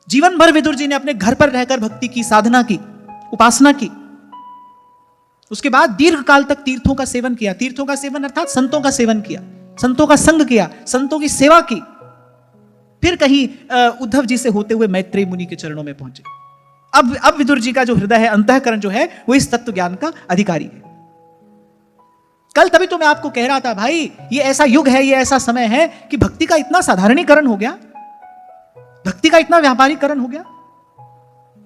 जीवन भर विदुर जी ने अपने घर पर रहकर भक्ति की, साधना की, उपासना की। उसके बाद दीर्घ काल तक तीर्थों का सेवन किया। तीर्थों का सेवन अर्थात संतों का सेवन किया, संतों का संग किया, संतों की सेवा की। फिर कहीं उद्धव जी से होते हुए मैत्रेय मुनि के चरणों में पहुंचे। अब विदुर जी का जो हृदय है, अंतःकरण जो है, वो इस तत्व ज्ञान का अधिकारी है। कल तभी तो मैं आपको कह रहा था, भाई ये ऐसा युग है, ये ऐसा समय है कि भक्ति का इतना साधारणीकरण हो गया, भक्ति का इतना व्यापारीकरण हो गया।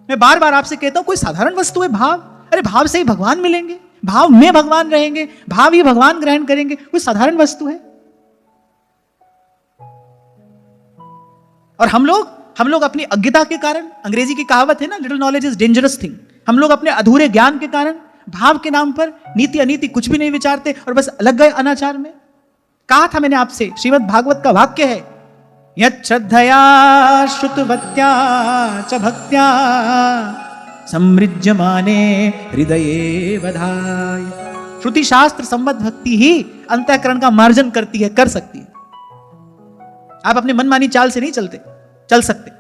मैं बार बार आपसे कहता हूं, कोई साधारण वस्तु है भाव। अरे भाव से ही भगवान मिलेंगे, भाव में भगवान रहेंगे, भाव ही भगवान ग्रहण करेंगे। कोई साधारण वस्तु है? और हम लोग अपनी अज्ञता के कारण, अंग्रेजी की कहावत है ना, little knowledge is dangerous thing. हम लोग अपने अधूरे ज्ञान के कारण भाव के नाम पर नीति अनीति कुछ भी नहीं विचारते और बस लग गए अनाचार में। कहा था मैंने आपसे, श्रीमद् भागवत का वाक्य है, यत् श्रद्धया श्रुतवत्या च भक्त्या समृज्यमाने हृदये वधाय। श्रुति शास्त्र संबद्ध भक्ति ही अंतःकरण का मार्जन करती है, कर सकती है। आप अपने मनमानी चाल से नहीं चल सकते।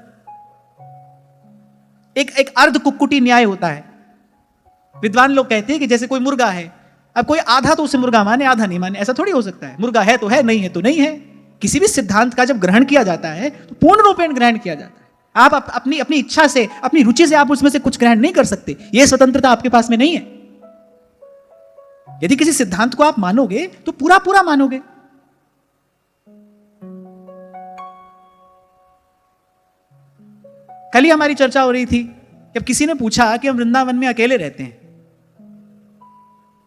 एक अर्ध कुक्कुटी न्याय होता है। विद्वान लोग कहते हैं कि जैसे कोई मुर्गा है, अब कोई आधा तो उसे मुर्गा माने, आधा नहीं माने, ऐसा थोड़ी हो सकता है। मुर्गा है तो है, नहीं है तो नहीं है। किसी भी सिद्धांत का जब ग्रहण किया जाता है तो पूर्ण रूपेण ग्रहण किया जाता है। आप अपनी इच्छा से, अपनी रुचि से आप उसमें से कुछ ग्रहण नहीं कर सकते। यह स्वतंत्रता आपके पास में नहीं है। यदि किसी सिद्धांत को आप मानोगे तो पूरा पूरा मानोगे। कल ही हमारी चर्चा हो रही थी, जब किसी ने पूछा कि हम वृंदावन में अकेले रहते हैं।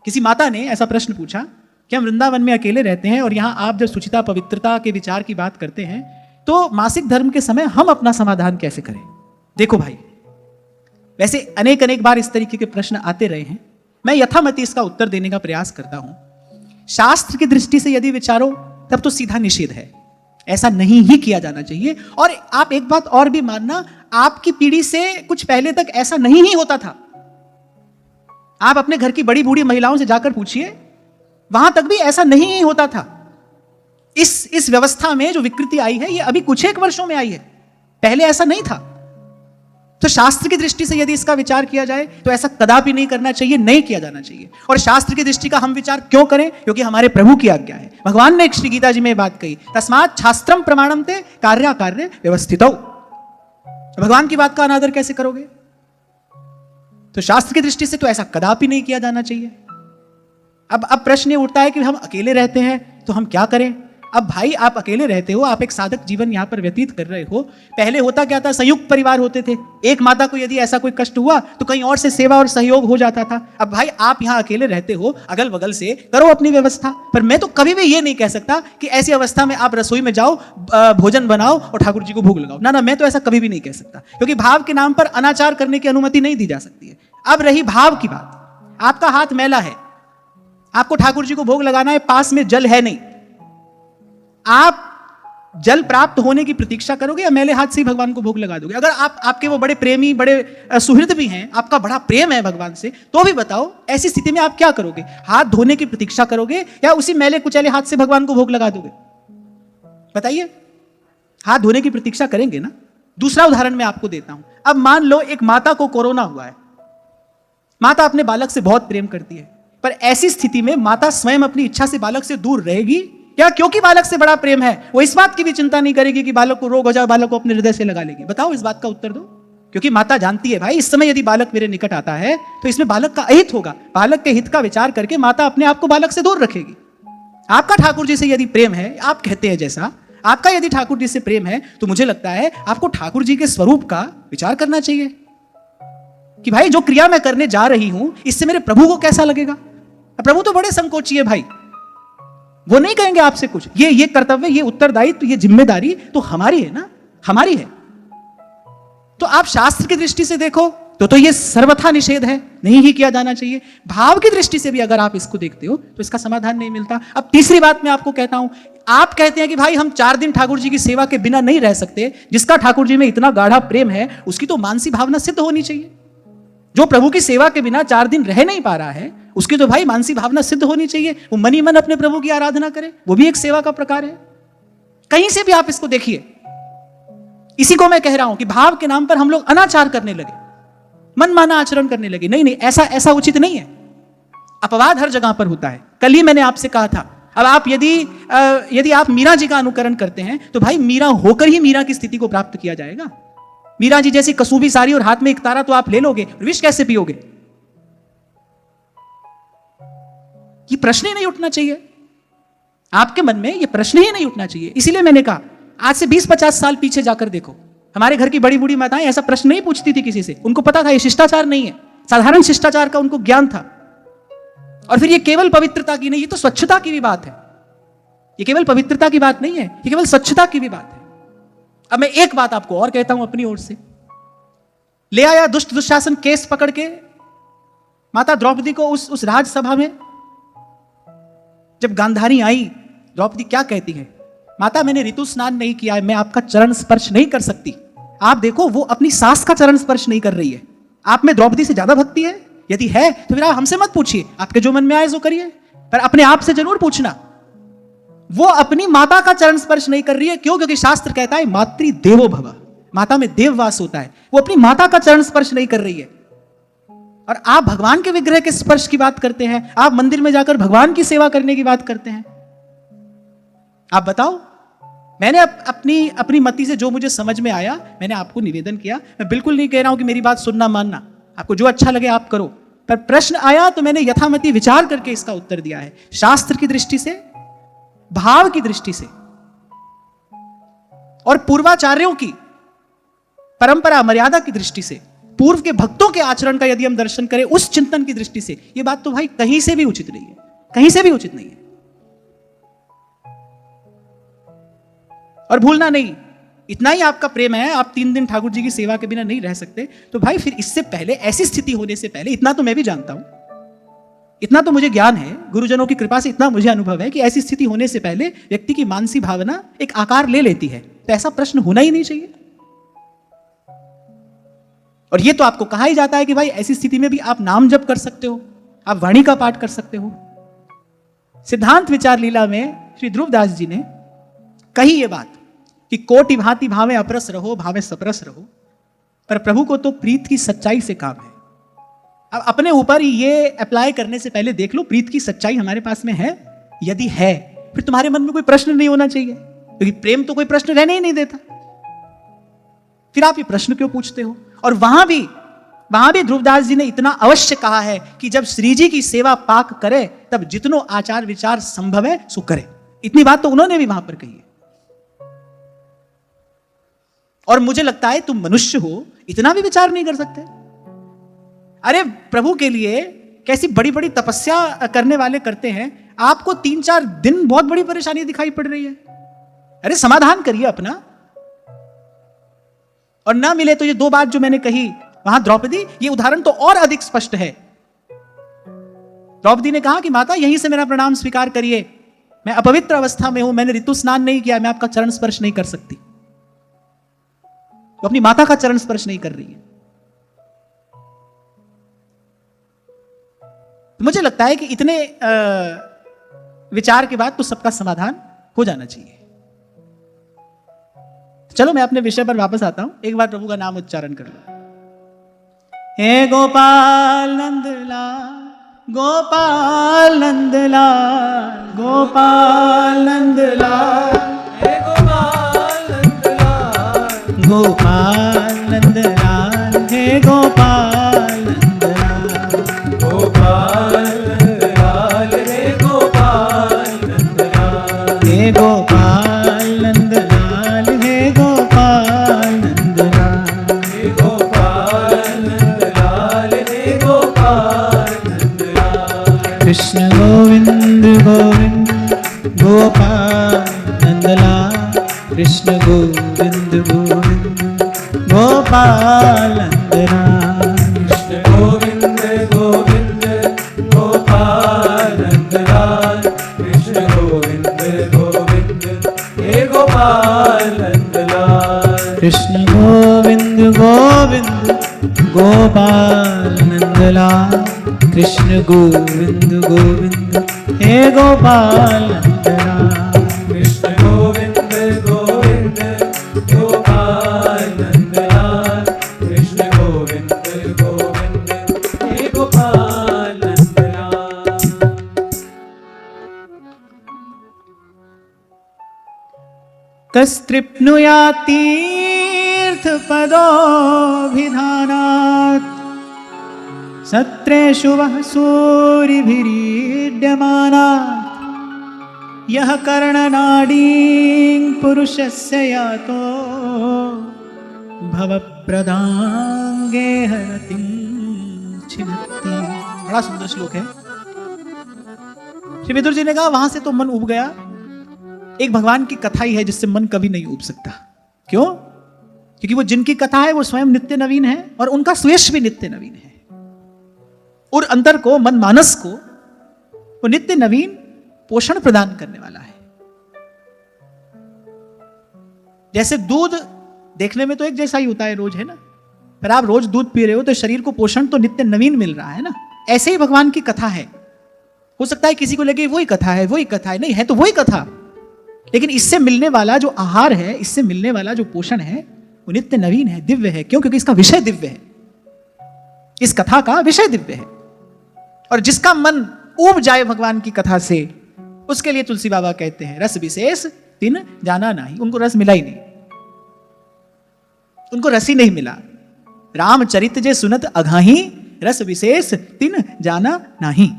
किसी माता ने ऐसा प्रश्न पूछा कि हम वृंदावन में अकेले रहते हैं और यहां आप जब सुचिता पवित्रता के विचार की बात करते हैं तो मासिक धर्म के समय हम अपना समाधान कैसे करें। देखो भाई, वैसे अनेक बार इस तरीके के प्रश्न आते रहे हैं। मैं यथामति इसका उत्तर देने का प्रयास करता हूं। शास्त्र की दृष्टि से यदि विचारो तब तो सीधा निषेध है, ऐसा नहीं ही किया जाना चाहिए। और आप एक बात और भी मानना, आपकी पीढ़ी से कुछ पहले तक ऐसा नहीं ही होता था। आप अपने घर की बड़ी बूढ़ी महिलाओं से जाकर पूछिए, वहां तक भी ऐसा नहीं ही होता था। इस व्यवस्था में जो विकृति आई है, ये अभी कुछ एक वर्षों में आई है, पहले ऐसा नहीं था। तो शास्त्र की दृष्टि से यदि इसका विचार किया जाए तो ऐसा कदापि नहीं करना चाहिए, नहीं किया जाना चाहिए। और शास्त्र की दृष्टि का हम विचार क्यों करें? क्योंकि हमारे प्रभु की आज्ञा है। भगवान ने श्री गीता जी में बात कही, तस्मात् शास्त्रम प्रमाणम ते कार्याकार्य व्यवस्थितौ। भगवान की बात का अनादर कैसे करोगे? तो शास्त्र की दृष्टि से तो ऐसा कदापि नहीं किया जाना चाहिए। अब प्रश्न ये उठता है कि हम अकेले रहते हैं तो हम क्या करें? अब भाई, आप अकेले रहते हो, आप एक साधक जीवन यहां पर व्यतीत कर रहे हो। पहले होता क्या था? संयुक्त परिवार होते थे। एक माता को यदि ऐसा कोई कष्ट हुआ तो कहीं और से सेवा और सहयोग हो जाता था। अब भाई, आप यहां अकेले रहते हो, अगल बगल से करो अपनी व्यवस्था। पर मैं तो कभी भी ये नहीं कह सकता कि ऐसी अवस्था में आप रसोई में जाओ, भोजन बनाओ और ठाकुर जी को भोग लगाओ। ना, मैं तो ऐसा कभी भी नहीं कह सकता, क्योंकि भाव के नाम पर अनाचार करने की अनुमति नहीं दी जा सकती है। अब रही भाव की बात, आपका हाथ मैला है, आपको ठाकुर जी को भोग लगाना है, पास में जल है नहीं, आप जल प्राप्त होने की प्रतीक्षा करोगे या मैले हाथ से ही भगवान को भोग लगा दोगे? अगर आपके वो बड़े प्रेमी, बड़े सुहृद भी हैं, आपका बड़ा प्रेम है भगवान से, तो भी बताओ ऐसी स्थिति में आप क्या करोगे? हाथ धोने की प्रतीक्षा करोगे या उसी मैले कुचैले हाथ से भगवान को भोग लगा दोगे? बताइए। हाथ धोने की प्रतीक्षा करेंगे ना। दूसरा उदाहरण मैं आपको देता हूं। अब मान लो एक माता को कोरोना हुआ है। माता अपने बालक से बहुत प्रेम करती है, पर ऐसी स्थिति में माता स्वयं अपनी इच्छा से बालक से दूर रहेगी क्या? क्योंकि बालक से बड़ा प्रेम है, वो इस बात की भी चिंता नहीं करेगी कि बालक को रोग हो जाए, बालक को अपने हृदय से लगा लेगी। बताओ, इस बात का उत्तर दो। क्योंकि माता जानती है, भाई इस समय यदि बालक मेरे निकट आता है तो इसमें बालक का अहित होगा। बालक के हित का विचार करके माता अपने आप को बालक से दूर रखेगी। आपका ठाकुर जी से यदि प्रेम है, आप कहते हैं जैसा, आपका यदि ठाकुर जी से प्रेम है, तो मुझे लगता है आपको ठाकुर जी के स्वरूप का विचार करना चाहिए कि भाई जो क्रिया मैं करने जा रही हूं, इससे मेरे प्रभु को कैसा लगेगा। प्रभु तो बड़े संकोची है भाई, वो नहीं कहेंगे आपसे कुछ। ये कर्तव्य, ये उत्तरदायित्व, ये जिम्मेदारी तो हमारी है ना, हमारी है। तो आप शास्त्र की दृष्टि से देखो तो ये सर्वथा निषेध है, नहीं ही किया जाना चाहिए। भाव की दृष्टि से भी अगर आप इसको देखते हो तो इसका समाधान नहीं मिलता। अब तीसरी बात मैं आपको कहता हूं, आप कहते हैं कि भाई हम 4 दिन ठाकुर जी की सेवा के बिना नहीं रह सकते। जिसका ठाकुर जी में इतना गाढ़ा प्रेम है उसकी तो मानसी भावना सिद्ध होनी चाहिए। जो प्रभु की सेवा के बिना 4 दिन रह नहीं पा रहा है उसकी तो भाई मानसी भावना सिद्ध होनी चाहिए। वो मन ही मन अपने प्रभु की आराधना करे, वो भी एक सेवा का प्रकार है। कहीं से भी आप इसको देखिए। इसी को मैं कह रहा हूं कि भाव के नाम पर हम लोग अनाचार करने लगे, मनमाना आचरण करने लगे। नहीं नहीं, ऐसा उचित नहीं है। अपवाद हर जगह पर होता है। कल ही मैंने आपसे कहा था, अब आप यदि आप मीरा जी का अनुकरण करते हैं तो भाई मीरा होकर ही मीरा की स्थिति को प्राप्त किया जाएगा। मीरा जी जैसी कसूबी साड़ी और हाथ में एक तारा तो आप ले लोगे, विष कैसे पियोगे? ये प्रश्न ही नहीं उठना चाहिए आपके मन में, ये प्रश्न ही नहीं उठना चाहिए। इसीलिए मैंने कहा आज से 20-50 साल पीछे जाकर देखो, हमारे घर की बड़ी बूढ़ी माताएं ऐसा प्रश्न नहीं पूछती थी किसी से। उनको पता था ये शिष्टाचार नहीं है, साधारण शिष्टाचार का उनको ज्ञान था। और फिर ये केवल पवित्रता की नहीं, ये तो स्वच्छता की भी बात है। ये केवल पवित्रता की बात नहीं है, ये केवल स्वच्छता की भी बात है। अब मैं एक बात आपको और कहता हूं अपनी ओर से। ले आया दुष्ट दुशासन केस पकड़ के माता द्रौपदी को उस राजसभा में। जब गांधारी आई, द्रौपदी क्या कहती है? माता मैंने ऋतु स्नान नहीं किया है, मैं आपका चरण स्पर्श नहीं कर सकती। आप देखो वो अपनी सास का चरण स्पर्श नहीं कर रही है। आप में द्रौपदी से ज्यादा भक्ति है? यदि है तो फिर आप हमसे मत पूछिए, आपके जो मन में आए सो करिए, पर अपने आप से जरूर पूछना। वो अपनी माता का चरण स्पर्श नहीं कर रही है। क्यों? क्योंकि शास्त्र कहता है मातृ देवो भव, माता में देव वास होता है। वो अपनी माता का चरण स्पर्श नहीं कर रही है। और आप भगवान के विग्रह के स्पर्श की बात करते हैं, आप मंदिर में जाकर भगवान की सेवा करने की बात करते हैं। आप बताओ। मैंने अपनी मति से जो मुझे समझ में आया मैंने आपको निवेदन किया। मैं बिल्कुल नहीं कह रहा हूं कि मेरी बात सुनना मानना, आपको जो अच्छा लगे आप करो, पर प्रश्न आया तो मैंने यथामति विचार करके इसका उत्तर दिया है। शास्त्र की दृष्टि से, भाव की दृष्टि से और पूर्वाचार्यों की परंपरा मर्यादा की दृष्टि से, पूर्व के भक्तों के आचरण का यदि हम दर्शन करें उस चिंतन की दृष्टि से, यह बात तो भाई कहीं से भी उचित नहीं है, कहीं से भी उचित नहीं है। और भूलना नहीं, इतना ही आपका प्रेम है, आप 3 दिन ठाकुर जी की सेवा के बिना नहीं रह सकते, तो भाई फिर इससे पहले, ऐसी स्थिति होने से पहले, इतना तो मैं भी जानता हूं, इतना तो मुझे ज्ञान है, गुरुजनों की कृपा से इतना मुझे अनुभव है कि ऐसी स्थिति होने से पहले व्यक्ति की मानसी भावना एक आकार ले लेती है। तो ऐसा प्रश्न होना ही नहीं चाहिए। और यह तो आपको कहा ही जाता है कि भाई ऐसी स्थिति में भी आप नाम जप कर सकते हो, आप वाणी का पाठ कर सकते हो। सिद्धांत विचार लीला में श्री ध्रुवदास जी ने कही ये बात कि कोटि भांति भावे अपरस रहो, भावे सपरस रहो, पर प्रभु को तो प्रीत की सच्चाई से काम है। अब अपने ऊपर ये अप्लाई करने से पहले देख लो प्रीत की सच्चाई हमारे पास में है। यदि है फिर तुम्हारे मन में कोई प्रश्न नहीं होना चाहिए, क्योंकि प्रेम तो कोई प्रश्न रहने ही नहीं देता। फिर आप ये प्रश्न क्यों पूछते हो? और वहां भी ध्रुवदास जी ने इतना अवश्य कहा है कि जब श्री जी की सेवा पाक करे तब जितनो आचार विचार संभव है सो करे। इतनी बात तो उन्होंने भी वहां पर कही है। और मुझे लगता है तुम मनुष्य हो, इतना भी विचार नहीं कर सकते? अरे प्रभु के लिए कैसी बड़ी बड़ी तपस्या करने वाले करते हैं, आपको 3-4 दिन बहुत बड़ी परेशानी दिखाई पड़ रही है। अरे समाधान करिए अपना। और ना मिले तो ये 2 बात जो मैंने कही वहां द्रौपदी, ये उदाहरण तो और अधिक स्पष्ट है। द्रौपदी ने कहा कि माता यहीं से मेरा प्रणाम स्वीकार करिए, मैं अपवित्र अवस्था में हूं, मैंने ऋतु स्नान नहीं किया, मैं आपका चरण स्पर्श नहीं कर सकती। वो अपनी माता का चरण स्पर्श नहीं कर रही है। तो मुझे लगता है कि इतने विचार के बाद तो सबका समाधान हो जाना चाहिए। चलो मैं अपने विषय पर वापस आता हूं। एक बार प्रभु का नाम उच्चारण कर लो। हे गोपाल नंदलाल, गोपाल नंदलाल, गोपाल नंदलाल, हे गोपाल नंदलाल, गोपाल नंदलाल, हे गोपाल नंदलाल, गोपाल नंदलाल, हे गोपाल नंदलाल, हे गोपाल नंदलाल, हे गोपाल नंदलाल, हे गोपाल नंदलाल, हे गोपाल नंदलाल। कृष्ण गोविंद गोविंद गोपाल नंदलाल, कृष्ण गोविंद गोविंद गोपाल नंदलाल। कृष्ण गोविंद गोविंद गोपाल नंदलाल, कृष्ण गोविंद गोविंद हे गोपाल नंदलाल, कृष्ण गोविंद गोविंद गोपाल नंदलाल, कृष्ण गोविंद गोविंद हे गोपाल नंदलाल। कस्तृप्नुयात् तीर्थपदोऽभिधानात्, सत्रेषु वः सूरिभिरीड्यमानात्, यः कर्णनाडीं पुरुषस्य यातो भवप्रदाङ्गे हरतिं छिनत्ति। बड़ा सुंदर श्लोक है। श्री विदुर जी ने कहा वहां से तो मन उब गया, एक भगवान की कथा ही है जिससे मन कभी नहीं उब सकता। क्यों? क्योंकि वो जिनकी कथा है वो स्वयं नित्य नवीन है और उनका सुयश भी नित्य नवीन है। और अंतर को, मन मानस को वो नित्य नवीन पोषण प्रदान करने वाला है। जैसे दूध देखने में तो एक जैसा ही होता है रोज, है ना, पर आप रोज दूध पी रहे हो तो शरीर को पोषण तो नित्य नवीन मिल रहा है ना। ऐसे ही भगवान की कथा है। हो सकता है किसी को लगे वही कथा है, वही कथा है, नहीं है तो वही कथा, लेकिन इससे मिलने वाला जो आहार है, इससे मिलने वाला जो पोषण है वो नित्य नवीन है, दिव्य है। क्यों? क्योंकि इसका विषय दिव्य है, इस कथा का विषय दिव्य है। और जिसका मन ऊब जाए भगवान की कथा से, उसके लिए तुलसी बाबा कहते हैं रस विशेष तिन जाना नहीं। उनको रस मिला ही नहीं, उनको रस ही नहीं मिला। रामचरित जे सुनत अघाही, रस विशेष तिन जाना नहीं।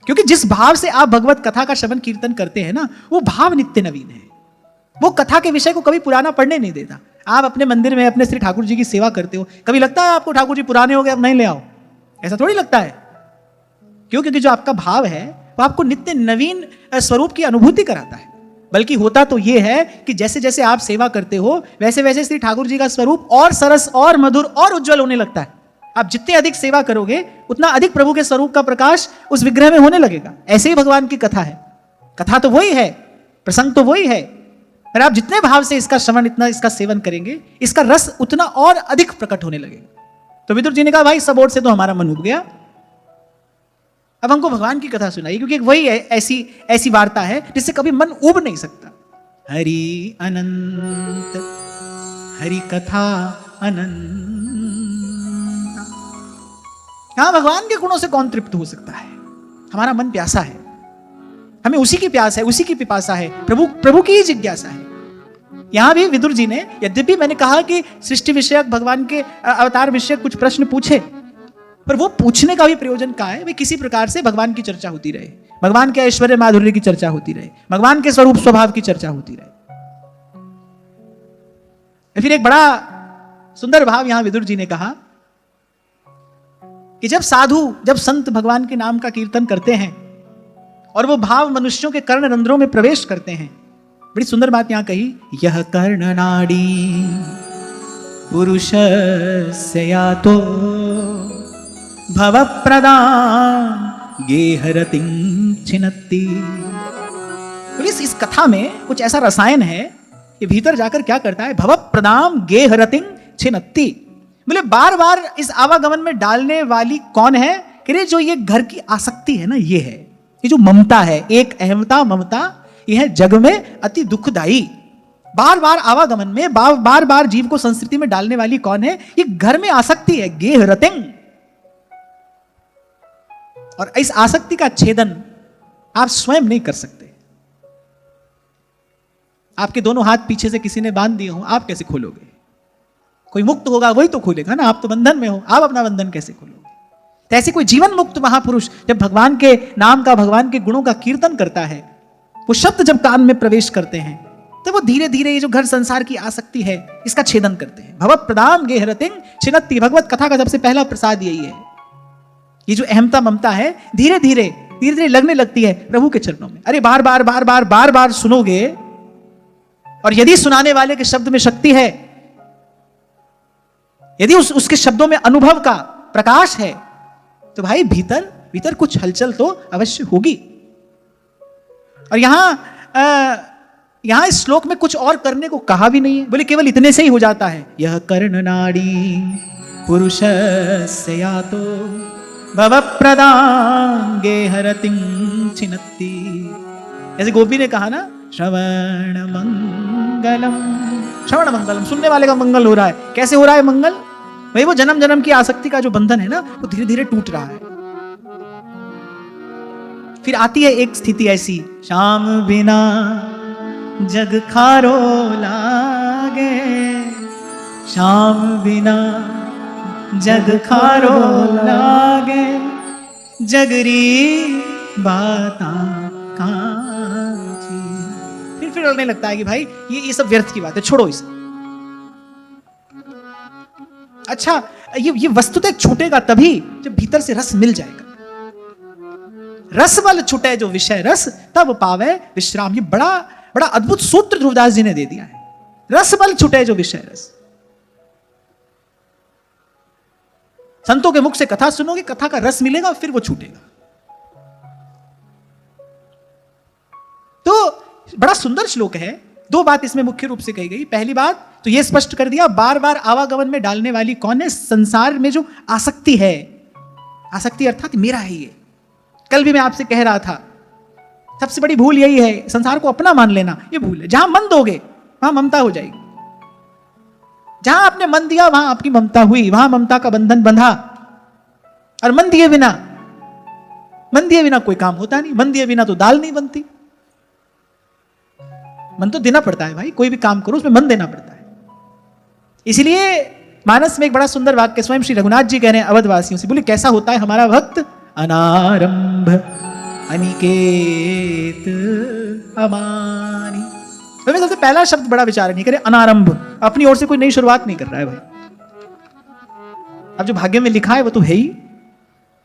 क्योंकि जिस भाव से आप भगवत कथा का श्रवण कीर्तन करते हैं ना, वो भाव नित्य नवीन है। वो कथा के विषय को कभी पुराना पढ़ने नहीं देता। आप अपने मंदिर में अपने श्री ठाकुर जी की सेवा करते हो, कभी लगता है आपको ठाकुर जी पुराने हो गए अब नहीं ले आओ? ऐसा थोड़ी लगता है। क्यों? क्योंकि जो आपका भाव है वो आपको नित्य नवीन स्वरूप की अनुभूति कराता है। बल्कि होता तो ये है कि जैसे जैसे आप सेवा करते हो वैसे वैसे श्री ठाकुर जी का स्वरूप और सरस और मधुर और उज्जवल होने लगता है। आप जितने अधिक सेवा करोगे उतना अधिक प्रभु के स्वरूप का प्रकाश उस विग्रह में होने लगेगा। ऐसे ही भगवान की कथा है। कथा तो वही है, प्रसंग तो वही है, पर आप जितने भाव से इसका श्रवण, इतना इसका सेवन करेंगे, इसका रस उतना और अधिक प्रकट होने लगेगा। तो विदुर जी ने कहा भाई सब ओर से तो हमारा मन उब गया, अब हमको भगवान की कथा सुनाइए, क्योंकि वही है, ऐसी वार्ता है जिससे कभी मन उब नहीं सकता। हरि अनंत, हरि कथा अनंत। हाँ, भगवान के गुणों से कौन तृप्त हो सकता है? हमारा मन प्यासा है, हमें उसी की प्यास है, उसी की पिपासा है, प्रभु की ही जिज्ञासा है। यहां भी विदुर जी ने, यद्यपि मैंने कहा कि सृष्टि विषयक, भगवान के अवतार विषयक कुछ प्रश्न पूछे, पर वो पूछने का भी प्रयोजन क्या है? वे किसी प्रकार से भगवान की चर्चा होती रहे, भगवान के ऐश्वर्य माधुर्य की चर्चा होती रहे, भगवान के स्वरूप स्वभाव की चर्चा होती रहे। फिर एक बड़ा सुंदर भाव यहां विदुर जी ने कहा कि जब साधु, जब संत भगवान के नाम का कीर्तन करते हैं और वो भाव मनुष्यों के कर्ण रंध्रों में प्रवेश करते हैं, बड़ी सुंदर बात यहां कही, यह कर्ण नाड़ी पुरुषस्य यातो भव प्रदान गेहरतिं छिनत्ति। इस कथा में कुछ ऐसा रसायन है कि भीतर जाकर क्या करता है? भव प्रदान गेहरतिं छिनत्ति। बोले बार बार इस आवागमन में डालने वाली कौन है? कि जो ये घर की आसक्ति है ना, ये है, ये जो ममता है, एक अहमता ममता, यह है जग में अति दुखदाई। बार बार आवागमन में, बार बार जीव को संस्कृति में डालने वाली कौन है? ये घर में आसक्ति है, गेहरतिं। और इस आसक्ति का छेदन आप स्वयं नहीं कर सकते। आपके दोनों हाथ पीछे से किसी ने बांध दिए हो, आप कैसे खोलोगे? कोई मुक्त होगा वही तो खोलेगा ना, आप तो बंधन में हो, आप अपना बंधन कैसे खोलोगे? तो ऐसे कोई जीवन मुक्त महापुरुष जब भगवान के नाम का, भगवान के गुणों का कीर्तन करता है, वो शब्द जब कान में प्रवेश करते हैं, तो वो धीरे धीरे ये जो घर संसार की आसक्ति है इसका छेदन करते हैं। भव प्रदाम गेहरतिं छिनत्ति। भगवत कथा का सबसे पहला प्रसाद यही है। ये जो अहमता ममता है धीरे धीरे लगने लगती है प्रभु के चरणों में। अरे बार बार सुनोगे, और यदि सुनाने वाले के शब्द में शक्ति है, यदि उसके शब्दों में अनुभव का प्रकाश है, तो भाई भीतर कुछ हलचल तो अवश्य होगी। और यहां यहां इस श्लोक में कुछ और करने को कहा भी नहीं है, बोले केवल इतने से ही हो जाता है। यह कर्ण नाड़ी पुरुषस्य यातो भव प्रदांगे हरतिं छिनत्ति। जैसे गोपी ने कहा ना, श्रवण मंगलम, श्रवण मंगलम, सुनने वाले का मंगल हो रहा है। कैसे हो रहा है मंगल? भाई वो जन्म जन्म की आसक्ति का जो बंधन है ना, वो धीरे धीरे टूट रहा है। फिर आती है एक स्थिति ऐसी, श्याम बिना जग खारो लागे, श्याम बिना जग खारो लागे, जगरी बाता कांची। फिर लगने लगता है कि भाई ये सब व्यर्थ की बात है, छोड़ो इसे। अच्छा, ये वस्तुतः छूटेगा तभी जब भीतर से रस मिल जाएगा। रस बल छूटे जो विषय रस, तब पावे विश्राम। ये बड़ा बड़ा अद्भुत सूत्र ध्रुवदास जी ने दे दिया है। रस बल छूटे जो विषय रस। संतों के मुख से कथा सुनोगे, कथा का रस मिलेगा, फिर वो छूटेगा। तो बड़ा सुंदर श्लोक है। दो बात इसमें मुख्य रूप से कही गई। पहली बात तो यह स्पष्ट कर दिया, बार बार आवागमन में डालने वाली कौन है? संसार में जो आसक्ति है। आसक्ति अर्थात मेरा है ये। कल भी मैं आपसे कह रहा था, सबसे बड़ी भूल यही है, संसार को अपना मान लेना। ये भूल है। जहां मन दोगे वहां ममता हो जाएगी। जहां आपने मन दिया वहां आपकी ममता हुई, वहां ममता का बंधन बंधा। और मन दिए बिना कोई काम होता नहीं। मन दिए बिना तो दाल नहीं बनती। मन तो देना पड़ता है भाई, कोई भी काम करो उसमें मन देना पड़ता है। इसलिए मानस में एक बड़ा सुंदर वाक्य स्वयं श्री रघुनाथ जी कह रहे हैं अवधवासियों से, बोले कैसा होता है हमारा भक्त? अनारंभ अनिकेत अमानी। तो सबसे पहला शब्द बड़ा विचार नहीं करे, अनारंभ। अपनी ओर से कोई नई शुरुआत नहीं कर रहा है भाई। अब जो भाग्य में लिखा है वो तो है ही,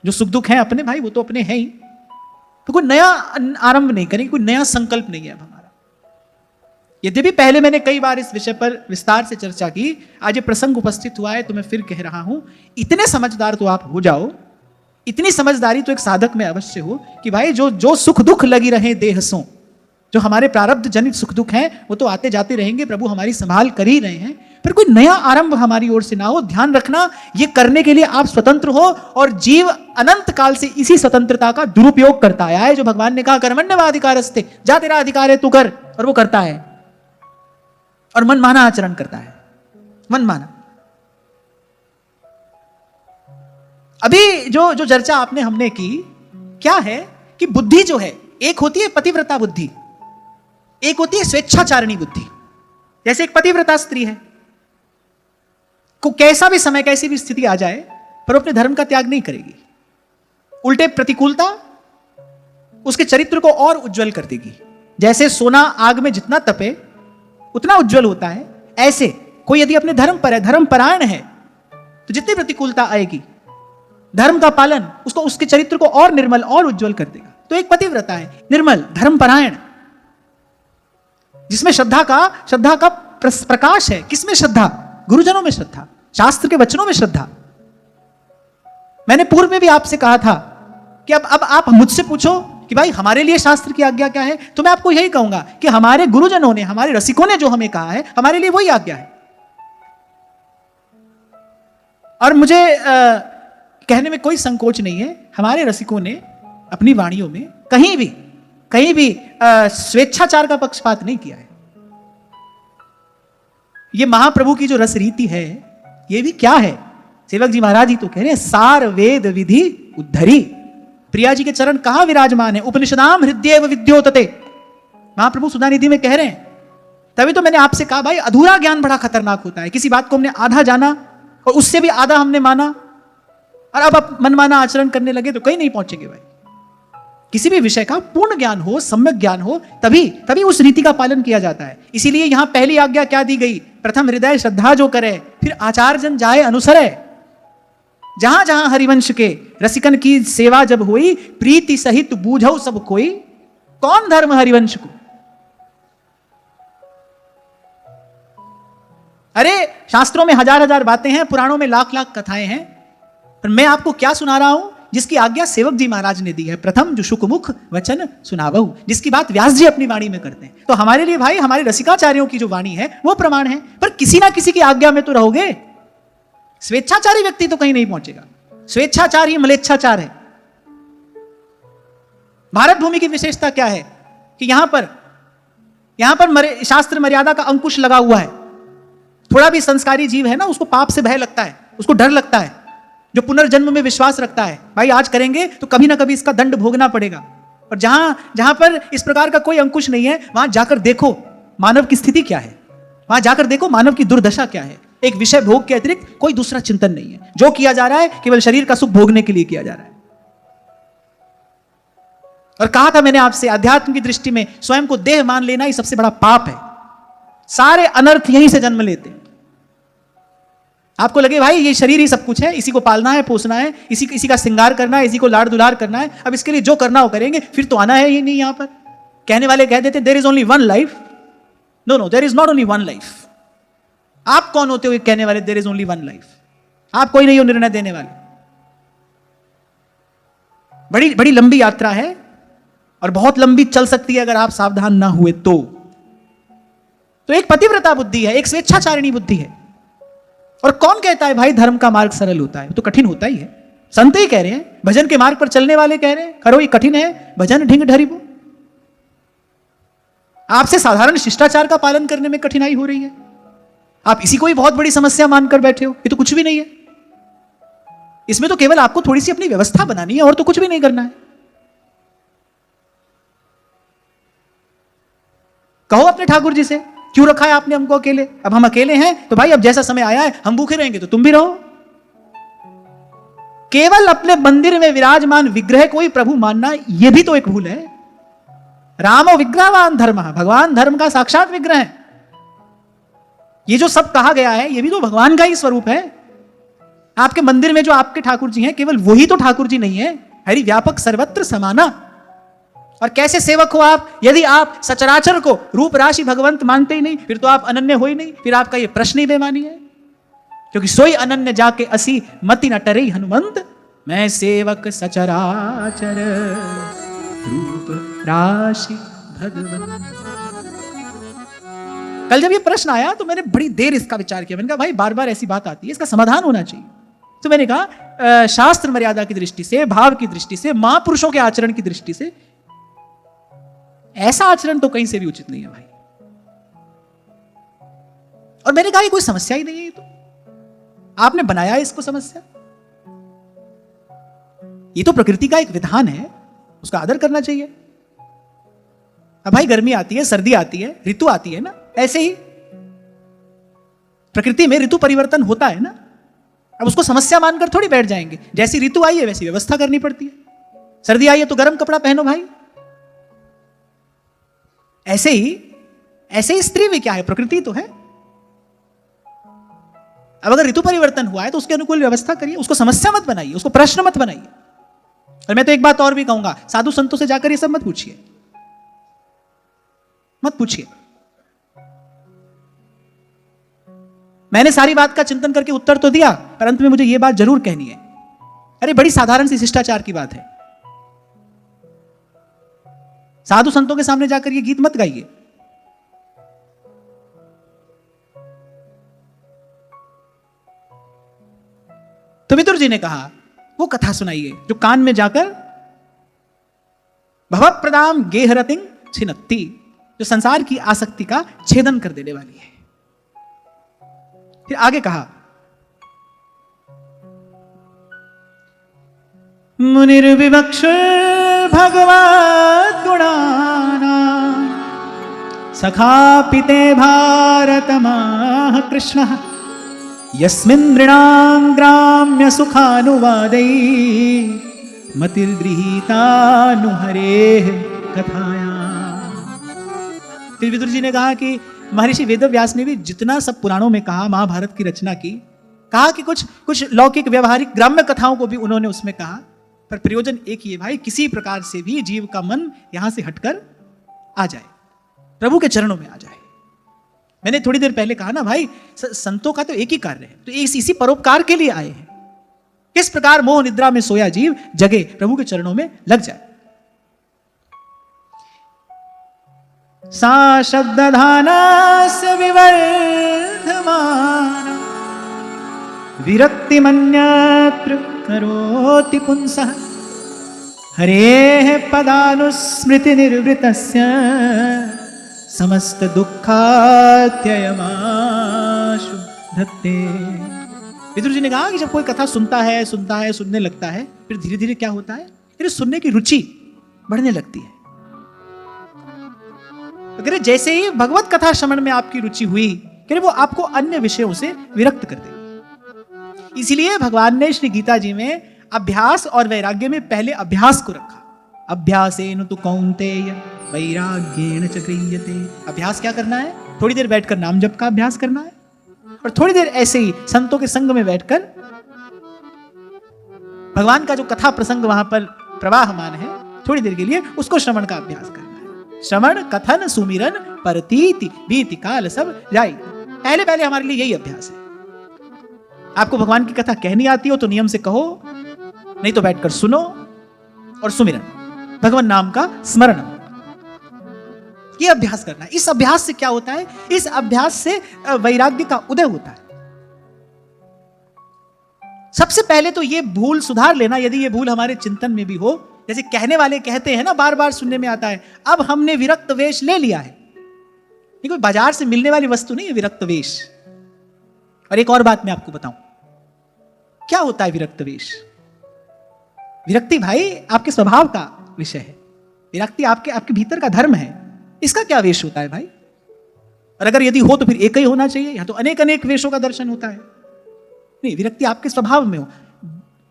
जो सुख दुख है अपने भाई वो तो अपने है ही। तो कोई नया आरंभ नहीं करेंगे, कोई नया संकल्प नहीं है अब हमारा। यद्यपि पहले मैंने कई बार इस विषय पर विस्तार से चर्चा की, आज ये प्रसंग उपस्थित हुआ है तो मैं फिर कह रहा हूं, इतने समझदार तो आप हो जाओ। इतनी समझदारी तो एक साधक में अवश्य हो कि भाई जो सुख दुख लगी रहे देह सो, जो हमारे प्रारब्ध जनित सुख दुख हैं वो तो आते जाते रहेंगे, प्रभु हमारी संभाल कर ही रहे हैं। फिर कोई नया आरंभ हमारी ओर से ना हो। ध्यान रखना, ये करने के लिए आप स्वतंत्र हो और जीव अनंत काल से इसी स्वतंत्रता का दुरुपयोग करता आया है। जो भगवान ने कहा कर्मण्येवाधिकारस्ते, जा तेरा अधिकार है तू कर, और वो करता है और मनमाना आचरण करता है। मनमाना। अभी जो चर्चा हमने की क्या है कि बुद्धि जो है, एक होती है पतिव्रता बुद्धि, एक होती है स्वेच्छाचारिणी बुद्धि। जैसे एक पतिव्रता स्त्री है, को कैसा भी समय कैसी भी स्थिति आ जाए पर अपने धर्म का त्याग नहीं करेगी। उल्टे प्रतिकूलता उसके चरित्र को और उज्जवल कर देगी। जैसे सोना आग में जितना तपे उतना उज्जवल होता है, ऐसे कोई यदि अपने धर्म पर है, धर्म परायण है, तो जितनी प्रतिकूलता आएगी धर्म का पालन उसको, उसके चरित्र को और निर्मल और उज्जवल कर देगा। तो एक पतिव्रता है निर्मल धर्मपरायण, जिसमें श्रद्धा का प्रकाश है। किसमें श्रद्धा? गुरुजनों में श्रद्धा, शास्त्र के वचनों में श्रद्धा। मैंने पूर्व में भी आपसे कहा था कि अब आप मुझसे पूछो कि भाई हमारे लिए शास्त्र की आज्ञा क्या है, तो मैं आपको यही कहूंगा कि हमारे गुरुजनों ने, हमारे रसिकों ने जो हमें कहा है, हमारे लिए वही आज्ञा है। और मुझे कहने में कोई संकोच नहीं है, हमारे रसिकों ने अपनी वाणियों में कहीं भी स्वेच्छाचार का पक्षपात नहीं किया है। ये महाप्रभु की जो रस रीति है, ये भी क्या है? सेवक जी महाराज जी तो कह रहे हैं, सार वेद विधि उद्धरी। प्रिया जी के चरण कहां विराजमान है? उपनिषदाम हृदय विद्योतते। महाप्रभु सुधानिधि में कह रहे हैं। तभी तो मैंने आपसे कहा भाई अधूरा ज्ञान बड़ा खतरनाक होता है। किसी बात को हमने आधा जाना और उससे भी आधा हमने माना, और अब आप मनमाना आचरण करने लगे तो कहीं नहीं पहुंचेंगे भाई। किसी भी विषय का पूर्ण ज्ञान हो, सम्यक ज्ञान हो, तभी उस रीति का पालन किया जाता है। इसीलिए यहां पहली आज्ञा क्या दी गई? प्रथम हृदय श्रद्धा जो करे, फिर आचार जन जाए अनुसरे। जहां जहां हरिवंश के रसिकन की सेवा जब हुई, प्रीति सहित बूझो सब कोई, कौन धर्म हरिवंश को? अरे शास्त्रों में हजार हजार बातें हैं, पुराणों में लाख लाख कथाएं हैं, पर मैं आपको क्या सुना रहा हूं जिसकी आज्ञा सेवक जी महाराज ने दी है। प्रथम जो शुकमुख वचन सुनावहु, जिसकी बात व्यास जी अपनी वाणी में करते हैं। तो हमारे लिए भाई हमारे रसिकाचार्यों की जो वाणी है वो प्रमाण है, पर किसी ना किसी की आज्ञा में तो रहोगे। स्वेच्छाचारी व्यक्ति तो कहीं नहीं पहुंचेगा। स्वेच्छाचार ही मलेच्छाचार है। भारत भूमि की विशेषता क्या है कि यहां पर शास्त्र मर्यादा का अंकुश लगा हुआ है। थोड़ा भी संस्कारी जीव है ना, उसको पाप से भय लगता है, उसको डर लगता है। जो पुनर्जन्म में विश्वास रखता है, भाई आज करेंगे तो कभी ना कभी इसका दंड भोगना पड़ेगा। और जहां पर इस प्रकार का कोई अंकुश नहीं है, वहां जाकर देखो मानव की स्थिति क्या है, वहां जाकर देखो मानव की दुर्दशा क्या है। एक विषय भोग के अतिरिक्त कोई दूसरा चिंतन नहीं है। जो किया जा रहा है केवल शरीर का सुख भोगने के लिए किया जा रहा है। और कहा था मैंने आपसे, अध्यात्म की दृष्टि में स्वयं को देह मान लेना ही सबसे बड़ा पाप है। सारे अनर्थ यहीं से जन्म लेते हैं। आपको लगे भाई ये शरीर ही सब कुछ है, इसी को पालना है, पोसना है, इसी का श्रृंगार करना है, इसी को लाड़ दुलार करना है, अब इसके लिए जो करना हो करेंगे, फिर तो आना है ही नहीं। यहां पर कहने वाले कह देते there is only one life. No, there is not only one life. आप कौन होते हो ये कहने वाले there is only one life? आप कोई नहीं हो निर्णय देने वाले। बड़ी बड़ी लंबी यात्रा है और बहुत लंबी चल सकती है अगर आप सावधान ना हुए तो एक पतिव्रता बुद्धि है, एक स्वेच्छाचारिणी बुद्धि है। और कौन कहता है भाई धर्म का मार्ग सरल होता है? तो कठिन होता ही है। संत ही कह रहे हैं, भजन के मार्ग पर चलने वाले कह रहे हैं करो ये कठिन है, भजन ढिंग ढरिबो। आपसे साधारण शिष्टाचार का पालन करने में कठिनाई हो रही है, आप इसी को ही बहुत बड़ी समस्या मानकर बैठे हो। ये तो कुछ भी नहीं है। इसमें तो केवल आपको थोड़ी सी अपनी व्यवस्था बनानी है और तो कुछ भी नहीं करना है। कहो अपने ठाकुर जी से, क्यों रखा है आपने हमको अकेले? अब हम अकेले हैं तो भाई अब जैसा समय आया है हम भूखे रहेंगे तो तुम भी रहो। केवल अपने मंदिर में विराजमान विग्रह को ही प्रभु मानना, यह भी तो एक भूल है। रामो विग्रहवान धर्म, भगवान धर्म का साक्षात विग्रह है। ये जो सब कहा गया है ये भी तो भगवान का ही स्वरूप है। आपके मंदिर में जो आपके ठाकुर जी हैं केवल वही तो ठाकुर जी नहीं है, हरि व्यापक सर्वत्र समाना। और कैसे सेवक हो आप यदि आप सचराचर को रूप राशि भगवंत मानते ही नहीं? फिर तो आप अनन्य हो ही नहीं, फिर आपका ये प्रश्न ही बेमानी है। क्योंकि सोई अनन्य जाके असी मति न टरे हनुमंत, मैं सेवक सचराचर रूप राशि भगवंत। कल जब ये प्रश्न आया तो मैंने बड़ी देर इसका विचार किया। मैंने कहा भाई बार बार ऐसी बात आती है, इसका समाधान होना चाहिए। तो मैंने कहा शास्त्र मर्यादा की दृष्टि से, भाव की दृष्टि से, महापुरुषों के आचरण की दृष्टि से ऐसा आचरण तो कहीं से भी उचित नहीं है भाई। और मैंने कहा ये कोई समस्या ही नहीं है, ये तो आपने बनाया है इसको समस्या। ये तो प्रकृति का एक विधान है, उसका आदर करना चाहिए। अब भाई गर्मी आती है, सर्दी आती है, ऋतु आती है ना, ऐसे ही प्रकृति में ऋतु परिवर्तन होता है ना। अब उसको समस्या मानकर थोड़ी बैठ जाएंगे। जैसी ऋतु आई है वैसी व्यवस्था करनी पड़ती है। सर्दी आई है तो गर्म कपड़ा पहनो भाई। ऐसे ही स्त्री भी क्या है, प्रकृति तो है। अब अगर ऋतु परिवर्तन हुआ है तो उसके अनुकूल व्यवस्था करिए, उसको समस्या मत बनाइए, उसको प्रश्न मत बनाइए। और मैं तो एक बात और भी कहूंगा, साधु संतों से जाकर ये सब मत पूछिए, मत पूछिए। मैंने सारी बात का चिंतन करके उत्तर तो दिया, पर अंत में मुझे यह बात जरूर कहनी है। अरे बड़ी साधारण सी शिष्टाचार की बात है। साधु संतों के सामने जाकर ये गीत मत गाइए। तो विदुर जी ने कहा वो कथा सुनाइए जो कान में जाकर भवप्रदाम गेहरतिंग छिनत्ती, जो संसार की आसक्ति का छेदन कर देने वाली है। फिर आगे कहा मुनिर्विवक्ष भगवद् गुणाना सखापिते भारतमाह कृष्ण यस्मिन् नृणां ग्राम्य सुखानुवादै मतिर्गृहीतानुहरेः कथायां। फिर विदुर जी ने कहा कि महर्षि वेदव्यास ने भी जितना सब पुराणों में कहा, महाभारत की रचना की, कहा कि कुछ लौकिक व्यवहारिक ग्राम्य कथाओं को भी उन्होंने उसमें कहा, पर प्रयोजन एक ही है भाई, किसी प्रकार से भी जीव का मन यहां से हटकर आ जाए, प्रभु के चरणों में आ जाए। मैंने थोड़ी देर पहले कहा ना भाई, संतों का तो एक ही कार्य है, तो इसी परोपकार के लिए आए हैं किस प्रकार मोह निद्रा में सोया जीव जगे, प्रभु के चरणों में लग जाए। सा शब्दधानस्य विवर्धमान विरक्ति मन्यत्र करोति पुंसः हरेः पदानुस्मृति निर्वृतस्य समस्त दुःखात्ययमाशु धत्ते। विदुर जी ने कहा कि जब कोई कथा सुनता है सुनने लगता है, फिर धीरे धीरे क्या होता है, फिर सुनने की रुचि बढ़ने लगती है। अगर जैसे ही भगवत कथा श्रवण में आपकी रुचि हुई, वो आपको अन्य विषयों से विरक्त कर देगी। इसलिए भगवान ने श्री गीता जी में अभ्यास और वैराग्य में पहले अभ्यास को रखा। अभ्यासेन तु कौन्तेय वैराग्येण च क्रियते। अभ्यास क्या करना है? थोड़ी देर बैठकर नाम जप का अभ्यास करना है, और थोड़ी देर ऐसे ही संतों के संग में बैठकर भगवान का जो कथा प्रसंग वहां पर प्रवाहमान है, थोड़ी देर के लिए उसको श्रवण का अभ्यास करना है। श्रवण कथन सुमिरन परतीति बीति काल सब जाई। पहले पहले हमारे लिए यही अभ्यास है। आपको भगवान की कथा कहनी आती हो तो नियम से कहो, नहीं तो बैठकर सुनो और सुमिरन, भगवान नाम का स्मरण, ये अभ्यास करना है। इस अभ्यास से क्या होता है? इस अभ्यास से वैराग्य का उदय होता है। सबसे पहले तो ये भूल सुधार लेना, यदि ये भूल हमारे चिंतन में भी हो, जैसे कहने वाले कहते हैं ना, बार बार सुनने में आता है, अब हमने विरक्त वेश ले लिया है। ये कोई बाजार से मिलने वाली वस्तु नहीं है विरक्त वेश। और एक और बात मैं आपको बताऊं, क्या होता है विरक्त वेश? विरक्ति भाई आपके स्वभाव का विषय है। विरक्ति आपके भीतर का धर्म है। इसका क्या वेश होता है भाई? और अगर यदि हो तो फिर एक ही होना चाहिए, या तो अनेक अनेक वेशों का दर्शन होता है। नहीं, विरक्ति आपके स्वभाव में हो।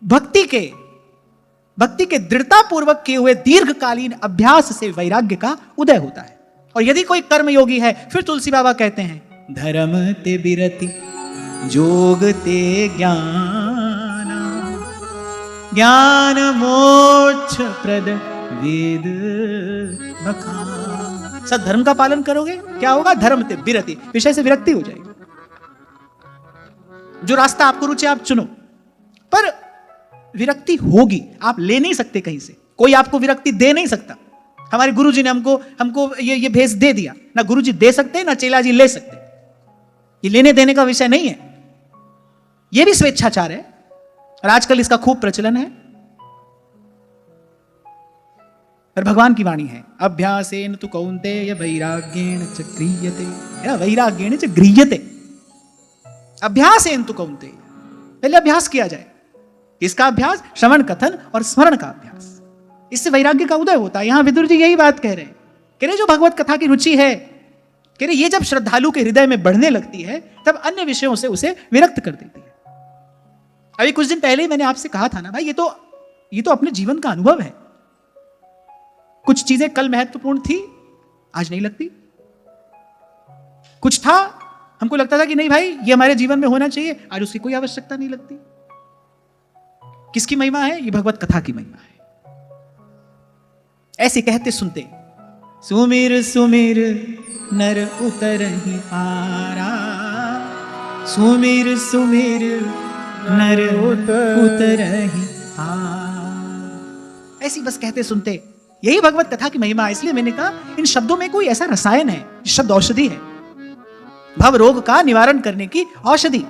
भक्ति के दृढ़ता पूर्वक किए हुए दीर्घकालीन अभ्यास से वैराग्य का उदय होता है। और यदि कोई कर्म योगी है, फिर तुलसी बाबा कहते हैं, धर्म ते बिरति जोग ते ज्ञान मोक्ष प्रद वेद बखान। सब धर्म का पालन करोगे, क्या होगा? धर्म ते बिरति, विषय से विरक्ति हो जाएगी। जो रास्ता आपको रुचि आप चुनो, पर विरक्ति होगी, आप ले नहीं सकते कहीं से। कोई आपको विरक्ति दे नहीं सकता। हमारे गुरुजी ने हमको ये भेष दे दिया। ना गुरुजी दे सकते, ना चेला जी ले सकते। ये लेने देने का विषय नहीं है, ये भी स्वेच्छाचार है। और आजकल इसका खूब प्रचलन है। पर भगवान की वाणी है, अभ्यासेन तु कौन्तेय वैराग्येण च क्रियते। वैराग्येण च गृह्यते। अभ्यासेन तु कौन्तेय, पहले अभ्यास किया जाए। किसका अभ्यास? श्रवण कथन और स्मरण का अभ्यास। इससे वैराग्य का उदय होता है। यहां विदुर जी यही बात कह रहे हैं। कह रहे जो भगवत कथा की रुचि है, कह रहे ये जब श्रद्धालु के हृदय में बढ़ने लगती है, तब अन्य विषयों से उसे विरक्त कर देती है। अभी कुछ दिन पहले ही मैंने आपसे कहा था ना भाई, ये तो अपने जीवन का अनुभव है। कुछ चीजें कल महत्वपूर्ण थी, आज नहीं लगती। कुछ था, हमको लगता था कि नहीं भाई ये हमारे जीवन में होना चाहिए, आज उसकी कोई आवश्यकता नहीं लगती। किसकी महिमा है? ये भगवत कथा की महिमा है। ऐसे कहते सुनते, सुमिर सुमिर नर उतरहि पारा, सुमिर सुमिर नर उतरहि पारा। ऐसी बस कहते सुनते, यही भगवत कथा की महिमा है। इसलिए मैंने कहा इन शब्दों में कोई ऐसा रसायन है, शब्द औषधि है, भव रोग का निवारण करने की औषधि।